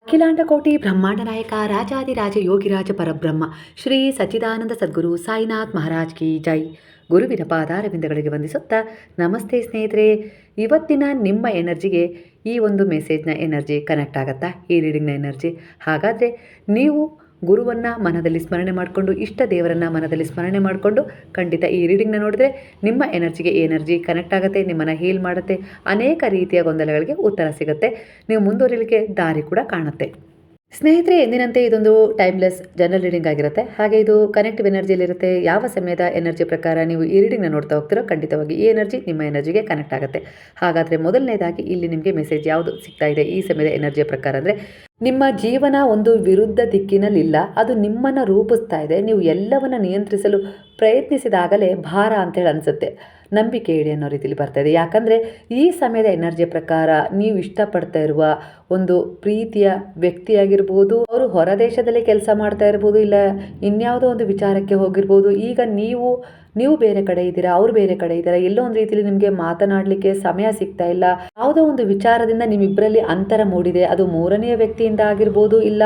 ಅಖಿಲಾಂಡ ಕೋಟಿ ಬ್ರಹ್ಮಾಂಡ ನಾಯಕ ರಾಜಾದಿರಾಜ ಯೋಗಿರಾಜ ಪರಬ್ರಹ್ಮ ಶ್ರೀ ಸಚ್ಚಿದಾನಂದ ಸದ್ಗುರು ಸಾಯಿನಾಥ್ ಮಹಾರಾಜ್ ಕಿ ಜೈ. ಗುರುವಿನ ಪಾದಾರವಿಂದಗಳಿಗೆ ವಂದಿಸುತ್ತಾ ನಮಸ್ತೆ ಸ್ನೇಹಿತರೆ. ಇವತ್ತಿನ ನಿಮ್ಮ ಎನರ್ಜಿಗೆ ಈ ಒಂದು ಮೆಸೇಜ್ನ ಎನರ್ಜಿ ಕನೆಕ್ಟ್ ಆಗುತ್ತಾ, ಈ ರೀಡಿಂಗ್ನ ಎನರ್ಜಿ? ಹಾಗಾದರೆ ನೀವು ಗುರುವನ್ನು ಮನದಲ್ಲಿ ಸ್ಮರಣೆ ಮಾಡಿಕೊಂಡು, ಇಷ್ಟ ದೇವರನ್ನು ಮನದಲ್ಲಿ ಸ್ಮರಣೆ ಮಾಡಿಕೊಂಡು ಖಂಡಿತ ಈ ರೀಡಿಂಗ್ನ ನೋಡಿದ್ರೆ ನಿಮ್ಮ ಎನರ್ಜಿಗೆ ಎನರ್ಜಿ ಕನೆಕ್ಟ್ ಆಗುತ್ತೆ, ನಿಮ್ಮನ್ನು ಹೀಲ್ ಮಾಡುತ್ತೆ, ಅನೇಕ ರೀತಿಯ ಗೊಂದಲಗಳಿಗೆ ಉತ್ತರ ಸಿಗುತ್ತೆ, ನೀವು ಮುಂದುವರಿಲಿಕ್ಕೆ ದಾರಿ ಕೂಡ ಕಾಣುತ್ತೆ. ಸ್ನೇಹಿತರೆ, ಎಂದಿನಂತೆ ಇದೊಂದು ಟೈಮ್ಲೆಸ್ ಜನರಲ್ ರೀಡಿಂಗ್ ಆಗಿರುತ್ತೆ. ಹಾಗೆ ಇದು ಕನೆಕ್ಟಿವ್ ಎನರ್ಜಿಯಲ್ಲಿರುತ್ತೆ. ಯಾವ ಸಮಯದ ಎನರ್ಜಿ ಪ್ರಕಾರ ನೀವು ಈ ರೀಡಿಂಗ್ನ ನೋಡ್ತಾ ಹೋಗ್ತಿರೋ ಖಂಡಿತವಾಗಿ ಈ ಎನರ್ಜಿ ನಿಮ್ಮ ಎನರ್ಜಿಗೆ ಕನೆಕ್ಟ್ ಆಗುತ್ತೆ. ಹಾಗಾದರೆ ಮೊದಲನೇದಾಗಿ ಇಲ್ಲಿ ನಿಮಗೆ ಮೆಸೇಜ್ ಯಾವುದು ಸಿಗ್ತಾ ಇದೆ ಈ ಸಮಯದ ಎನರ್ಜಿಯ ಪ್ರಕಾರ ಅಂದರೆ, ನಿಮ್ಮ ಜೀವನ ಒಂದು ವಿರುದ್ಧ ದಿಕ್ಕಿನಲ್ಲಿಲ್ಲ, ಅದು ನಿಮ್ಮನ್ನು ರೂಪಿಸ್ತಾ ಇದೆ. ನೀವು ಎಲ್ಲವನ್ನು ನಿಯಂತ್ರಿಸಲು ಪ್ರಯತ್ನಿಸಿದಾಗಲೇ ಭಾರ ಅಂತೇಳಿ ಅನಿಸುತ್ತೆ. ನಂಬಿಕೆ ಇಡಿ ಅನ್ನೋ ರೀತಿಯಲ್ಲಿ ಬರ್ತಾ ಇದೆ. ಯಾಕಂದರೆ ಈ ಸಮಯದ ಎನರ್ಜಿಯ ಪ್ರಕಾರ ನೀವು ಇಷ್ಟಪಡ್ತಾ ಇರುವ ಒಂದು ಪ್ರೀತಿಯ ವ್ಯಕ್ತಿಯಾಗಿರ್ಬೋದು, ಅವರು ಹೊರ ದೇಶದಲ್ಲಿ ಕೆಲಸ ಮಾಡ್ತಾ ಇರ್ಬೋದು, ಇಲ್ಲ ಇನ್ಯಾವುದೋ ಒಂದು ವಿಚಾರಕ್ಕೆ ಹೋಗಿರ್ಬೋದು. ಈಗ ನೀವು ಬೇರೆ ಕಡೆ ಇದ್ದೀರಾ, ಅವ್ರು ಬೇರೆ ಕಡೆ ಇದ್ದೀರಾ, ಎಲ್ಲೋ ಒಂದು ರೀತಿಯಲ್ಲಿ ನಿಮಗೆ ಮಾತನಾಡಲಿಕ್ಕೆ ಸಮಯ ಸಿಗ್ತಾ ಇಲ್ಲ. ಯಾವುದೋ ಒಂದು ವಿಚಾರದಿಂದ ನಿಮ್ಮಿಬ್ಬರಲ್ಲಿ ಅಂತರ ಮೂಡಿದೆ. ಅದು ಮೂರನೆಯ ವ್ಯಕ್ತಿಯಿಂದ ಆಗಿರ್ಬೋದು, ಇಲ್ಲ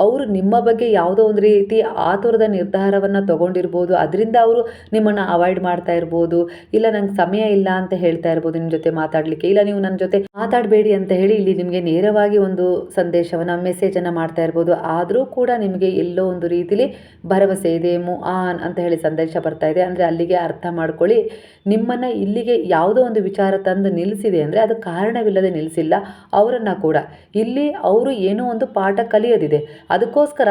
ಅವರು ನಿಮ್ಮ ಬಗ್ಗೆ ಯಾವುದೋ ಒಂದು ರೀತಿ ಆತುರದ ನಿರ್ಧಾರವನ್ನು ತಗೊಂಡಿರ್ಬೋದು, ಅದರಿಂದ ಅವರು ನಿಮ್ಮನ್ನು ಅವಾಯ್ಡ್ ಮಾಡ್ತಾ ಇರ್ಬೋದು, ಇಲ್ಲ ನಂಗೆ ಸಮಯ ಇಲ್ಲ ಅಂತ ಹೇಳ್ತಾ ಇರ್ಬೋದು ನಿಮ್ಮ ಜೊತೆ ಮಾತಾಡಲಿಕ್ಕೆ, ಇಲ್ಲ ನೀವು ನನ್ನ ಜೊತೆ ಮಾತಾಡಬೇಡಿ ಅಂತ ಹೇಳಿ ಇಲ್ಲಿ ನಿಮಗೆ ನೇರವಾಗಿ ಒಂದು ಸಂದೇಶವನ್ನು, ಮೆಸೇಜನ್ನು ಮಾಡ್ತಾ ಇರ್ಬೋದು. ಆದರೂ ಕೂಡ ನಿಮಗೆ ಎಲ್ಲೋ ಒಂದು ರೀತಿಲಿ ಭರವಸೆ ಇದೆ, ಮೂವ್ ಆನ್ ಅಂತ ಹೇಳಿ ಸಂದೇಶ ಬರ್ತಾ ಇದೆ. ಅಂದರೆ ಅಲ್ಲಿಗೆ ಅರ್ಥ ಮಾಡ್ಕೊಳ್ಳಿ, ನಿಮ್ಮನ್ನು ಇಲ್ಲಿಗೆ ಯಾವುದೋ ಒಂದು ವಿಚಾರ ತಂದು ನಿಲ್ಲಿಸಿದೆ ಅಂದರೆ ಅದು ಕಾರಣವಿಲ್ಲದೆ ನಿಲ್ಲಿಸಿಲ್ಲ. ಅವರನ್ನು ಕೂಡ ಇಲ್ಲಿ ಅವರು ಏನೋ ಒಂದು ಪಾಠ ಕಲಿಯೋದಿದೆ, ಅದಕ್ಕೋಸ್ಕರ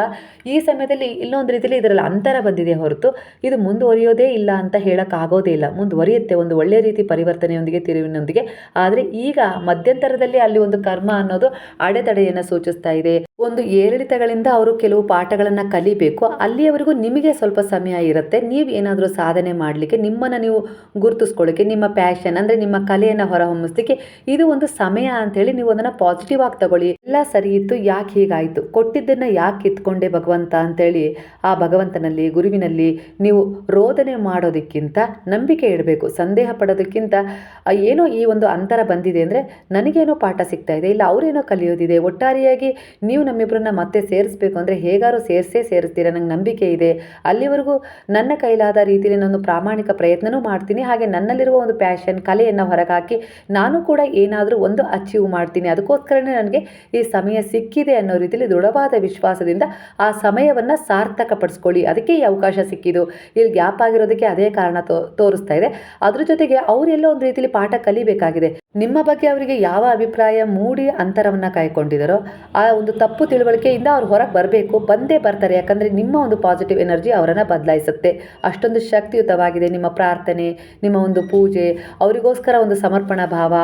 ಈ ಸಮಯದಲ್ಲಿ ಇಲ್ಲೊಂದು ರೀತಿಯಲ್ಲಿ ಇದರಲ್ಲಿ ಅಂತರ ಬಂದಿದೆ ಹೊರತು ಇದು ಮುಂದುವರಿಯೋದೇ ಇಲ್ಲ ಅಂತ ಹೇಳೋಕ್ಕಾಗೋದೇ ಇಲ್ಲ. ಮುಂದುವರಿಯುತ್ತೆ ಒಂದು ಒಳ್ಳೆಯ ರೀತಿ ಪರಿವರ್ತನೆಯೊಂದಿಗೆ, ತಿರುವಿನೊಂದಿಗೆ. ಆದರೆ ಈಗ ಮಧ್ಯಂತರದಲ್ಲಿ ಅಲ್ಲಿ ಒಂದು ಕರ್ಮ ಅನ್ನೋದು ಅಡೆತಡೆಯನ್ನು ಸೂಚಿಸ್ತಾ ಇದೆ. ಒಂದು ಏರಿಳಿತಗಳಿಂದ ಅವರು ಕೆಲವು ಪಾಠಗಳನ್ನು ಕಲಿಬೇಕು. ಅಲ್ಲಿಯವರೆಗೂ ನಿಮಗೆ ಸ್ವಲ್ಪ ಸಮಯ ಇರುತ್ತೆ. ನೀವು ಏನಾದರೂ ಸಾಧನೆ ಮಾಡಲಿಕ್ಕೆ, ನಿಮ್ಮನ್ನು ನೀವು ಗುರುತಿಸ್ಕೊಳ್ಳೋಕ್ಕೆ, ನಿಮ್ಮ ಪ್ಯಾಷನ್ ಅಂದರೆ ನಿಮ್ಮ ಕಲೆಯನ್ನು ಹೊರಹೊಮ್ಮಿಸ್ಲಿಕ್ಕೆ ಇದು ಒಂದು ಸಮಯ ಅಂಥೇಳಿ ನೀವು ಅದನ್ನು ಪಾಸಿಟಿವ್ ಆಗಿ ತಗೊಳ್ಳಿ. ಎಲ್ಲ ಸರಿ ಇತ್ತು, ಯಾಕೆ ಹೀಗಾಯಿತು, ಕೊಟ್ಟಿದ್ದನ್ನು ಯಾಕೆ ಕಿತ್ಕೊಂಡೆ ಭಗವಂತ ಅಂತೇಳಿ ಆ ಭಗವಂತನಲ್ಲಿ, ಗುರುವಿನಲ್ಲಿ ನೀವು ರೋದನೆ ಮಾಡೋದಕ್ಕಿಂತ ನಂಬಿಕೆ ಇಡಬೇಕು. ಸಂದೇಹ ಪಡೋದಕ್ಕಿಂತ ಏನೋ ಈ ಒಂದು ಅಂತರ ಬಂದಿದೆ ಅಂದರೆ ನನಗೇನೋ ಪಾಠ ಸಿಗ್ತಾ ಇದೆ, ಇಲ್ಲ ಅವರೇನೋ ಕಲಿಯೋದಿದೆ, ಒಟ್ಟಾರೆಯಾಗಿ ನೀವು ನಮ್ಮಿಬ್ಬರನ್ನ ಮತ್ತೆ ಸೇರಿಸ್ಬೇಕು ಅಂದರೆ ಹೇಗಾರು ಸೇರಿಸ್ತೀರ, ನಂಗೆ ನಂಬಿಕೆ ಇದೆ. ಅಲ್ಲಿವರೆಗೂ ನನ್ನ ಕೈಲಾದ ರೀತಿಯಲ್ಲಿ ನಾನು ಪ್ರಾಮಾಣಿಕ ಪ್ರಯತ್ನವೂ ಮಾಡ್ತೀನಿ. ಹಾಗೆ ನನ್ನಲ್ಲಿರುವ ಒಂದು ಪ್ಯಾಷನ್, ಕಲೆಯನ್ನು ಹೊರಗಾಕಿ ನಾನು ಕೂಡ ಏನಾದರೂ ಒಂದು ಅಚೀವ್ ಮಾಡ್ತೀನಿ. ಅದಕ್ಕೋಸ್ಕರನೇ ನನಗೆ ಈ ಸಮಯ ಸಿಕ್ಕಿದೆ ಅನ್ನೋ ರೀತಿಯಲ್ಲಿ ದೃಢವಾದ ವಿಶ್ವಾಸದಿಂದ ಆ ಸಮಯವನ್ನು ಸಾರ್ಥಕಪಡಿಸ್ಕೊಳ್ಳಿ. ಅದಕ್ಕೆ ಈ ಅವಕಾಶ ಸಿಕ್ಕಿದ್ದು. ಇಲ್ಲಿ ಗ್ಯಾಪ್ ಆಗಿರೋದಕ್ಕೆ ಅದೇ ಕಾರಣ ತೋರಿಸ್ತಾ ಇದೆ. ಅದ್ರ ಜೊತೆಗೆ ಅವರೆಲ್ಲೋ ಒಂದು ರೀತಿಯಲ್ಲಿ ಪಾಠ ಕಲಿಬೇಕಾಗಿದೆ. ನಿಮ್ಮ ಬಗ್ಗೆ ಅವರಿಗೆ ಯಾವ ಅಭಿಪ್ರಾಯ ಮೂಡಿ ಅಂತರವನ್ನು ಕಾಯ್ಕೊಂಡಿದ್ದಾರೋ ಆ ಒಂದು ತಪ್ಪು ತಿಳುವಳಿಕೆಯಿಂದ ಅವ್ರು ಹೊರಗೆ ಬರಬೇಕು, ಬಂದೇ ಬರ್ತಾರೆ. ಯಾಕಂದರೆ ನಿಮ್ಮ ಒಂದು ಪಾಸಿಟಿವ್ ಎನರ್ಜಿ ಅವರನ್ನು ಬದಲಾಯಿಸುತ್ತೆ. ಅಷ್ಟೊಂದು ಶಕ್ತಿಯುತವಾಗಿದೆ ನಿಮ್ಮ ಪ್ರಾರ್ಥನೆ, ನಿಮ್ಮ ಒಂದು ಪೂಜೆ, ಅವರಿಗೋಸ್ಕರ ಒಂದು ಸಮರ್ಪಣಾ ಭಾವ,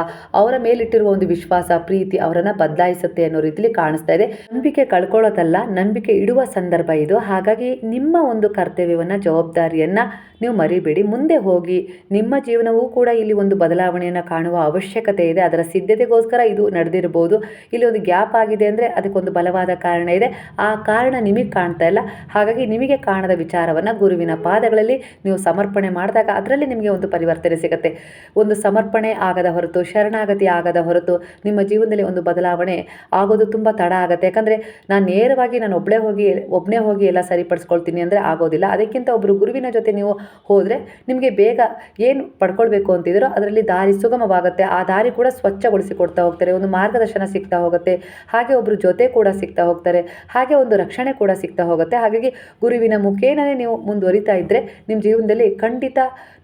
ಅವರ ಮೇಲಿಟ್ಟಿರುವ ಒಂದು ವಿಶ್ವಾಸ, ಪ್ರೀತಿ ಅವರನ್ನು ಬದಲಾಯಿಸುತ್ತೆ ಅನ್ನೋ ರೀತಿಯಲ್ಲಿ ಕಾಣಿಸ್ತಾ ಇದೆ. ನಂಬಿಕೆ ಕಳ್ಕೊಳ್ಳೋದಲ್ಲ, ನಂಬಿಕೆ ಇಡುವ ಸಂದರ್ಭ ಇದು. ಹಾಗಾಗಿ ನಿಮ್ಮ ಒಂದು ಕರ್ತವ್ಯವನ್ನು, ಜವಾಬ್ದಾರಿಯನ್ನು ನೀವು ಮರಿಬೇಡಿ. ಮುಂದೆ ಹೋಗಿ. ನಿಮ್ಮ ಜೀವನವೂ ಕೂಡ ಇಲ್ಲಿ ಒಂದು ಬದಲಾವಣೆಯನ್ನು ಕಾಣುವ ಅವಶ್ಯಕತೆ ಇದೆ. ಅದರ ಸಿದ್ಧತೆಗೋಸ್ಕರ ಇದು ನಡೆದಿರ್ಬೋದು. ಇಲ್ಲಿ ಒಂದು ಗ್ಯಾಪ್ ಆಗಿದೆ ಅಂದರೆ ಅದಕ್ಕೊಂದು ಬಲವಾದ ಕಾರಣ ಇದೆ. ಆ ಕಾರಣ ನಿಮಗೆ ಕಾಣ್ತಾ ಇಲ್ಲ. ಹಾಗಾಗಿ ನಿಮಗೆ ಕಾಣದ ವಿಚಾರವನ್ನು ಗುರುವಿನ ಪಾದಗಳಲ್ಲಿ ನೀವು ಸಮರ್ಪಣೆ ಮಾಡಿದಾಗ ಅದರಲ್ಲಿ ನಿಮಗೆ ಒಂದು ಪರಿವರ್ತನೆ ಸಿಗುತ್ತೆ. ಒಂದು ಸಮರ್ಪಣೆ ಆಗದ ಹೊರತು, ಶರಣಾಗತಿ ಆಗದ ಹೊರತು ನಿಮ್ಮ ಜೀವನದಲ್ಲಿ ಒಂದು ಬದಲಾವಣೆ ಆಗೋದು ತುಂಬ ತಡ ಆಗುತ್ತೆ. ಯಾಕಂದರೆ ನಾನು ಒಬ್ಬನೇ ಹೋಗಿ ಎಲ್ಲ ಸರಿಪಡಿಸ್ಕೊಳ್ತೀನಿ ಅಂದರೆ ಆಗೋದಿಲ್ಲ. ಅದಕ್ಕಿಂತ ಒಬ್ಬರು ಗುರುವಿನ ಜೊತೆ ನೀವು ಹೋದರೆ ನಿಮಗೆ ಬೇಗ ಏನು ಪಡ್ಕೊಳ್ಬೇಕು ಅಂತಿದ್ರೋ ಅದರಲ್ಲಿ ದಾರಿ ಸುಗಮವಾಗುತ್ತೆ. ಆ ದಾರಿ ಕೂಡ ಸ್ವಚ್ಛಗೊಳಿಸಿ ಕೊಡ್ತಾ ಹೋಗ್ತಾರೆ. ಒಂದು ಮಾರ್ಗದರ್ಶನ ಸಿಗ್ತಾ ಹೋಗುತ್ತೆ. ಹಾಗೆ ಒಬ್ಬರು ಜೊತೆ ಕೂಡ ಸಿಗ್ತಾ ಹೋಗ್ತಾರೆ. ಹಾಗೆ ಒಂದು ರಕ್ಷಣೆ ಕೂಡ ಸಿಗ್ತಾ ಹೋಗುತ್ತೆ. ಹಾಗಾಗಿ ಗುರುವಿನ ಮುಖೇನನೇ ನೀವು ಮುಂದುವರಿತಾ ಇದ್ದರೆ ನಿಮ್ಮ ಜೀವನದಲ್ಲಿ ಖಂಡಿತ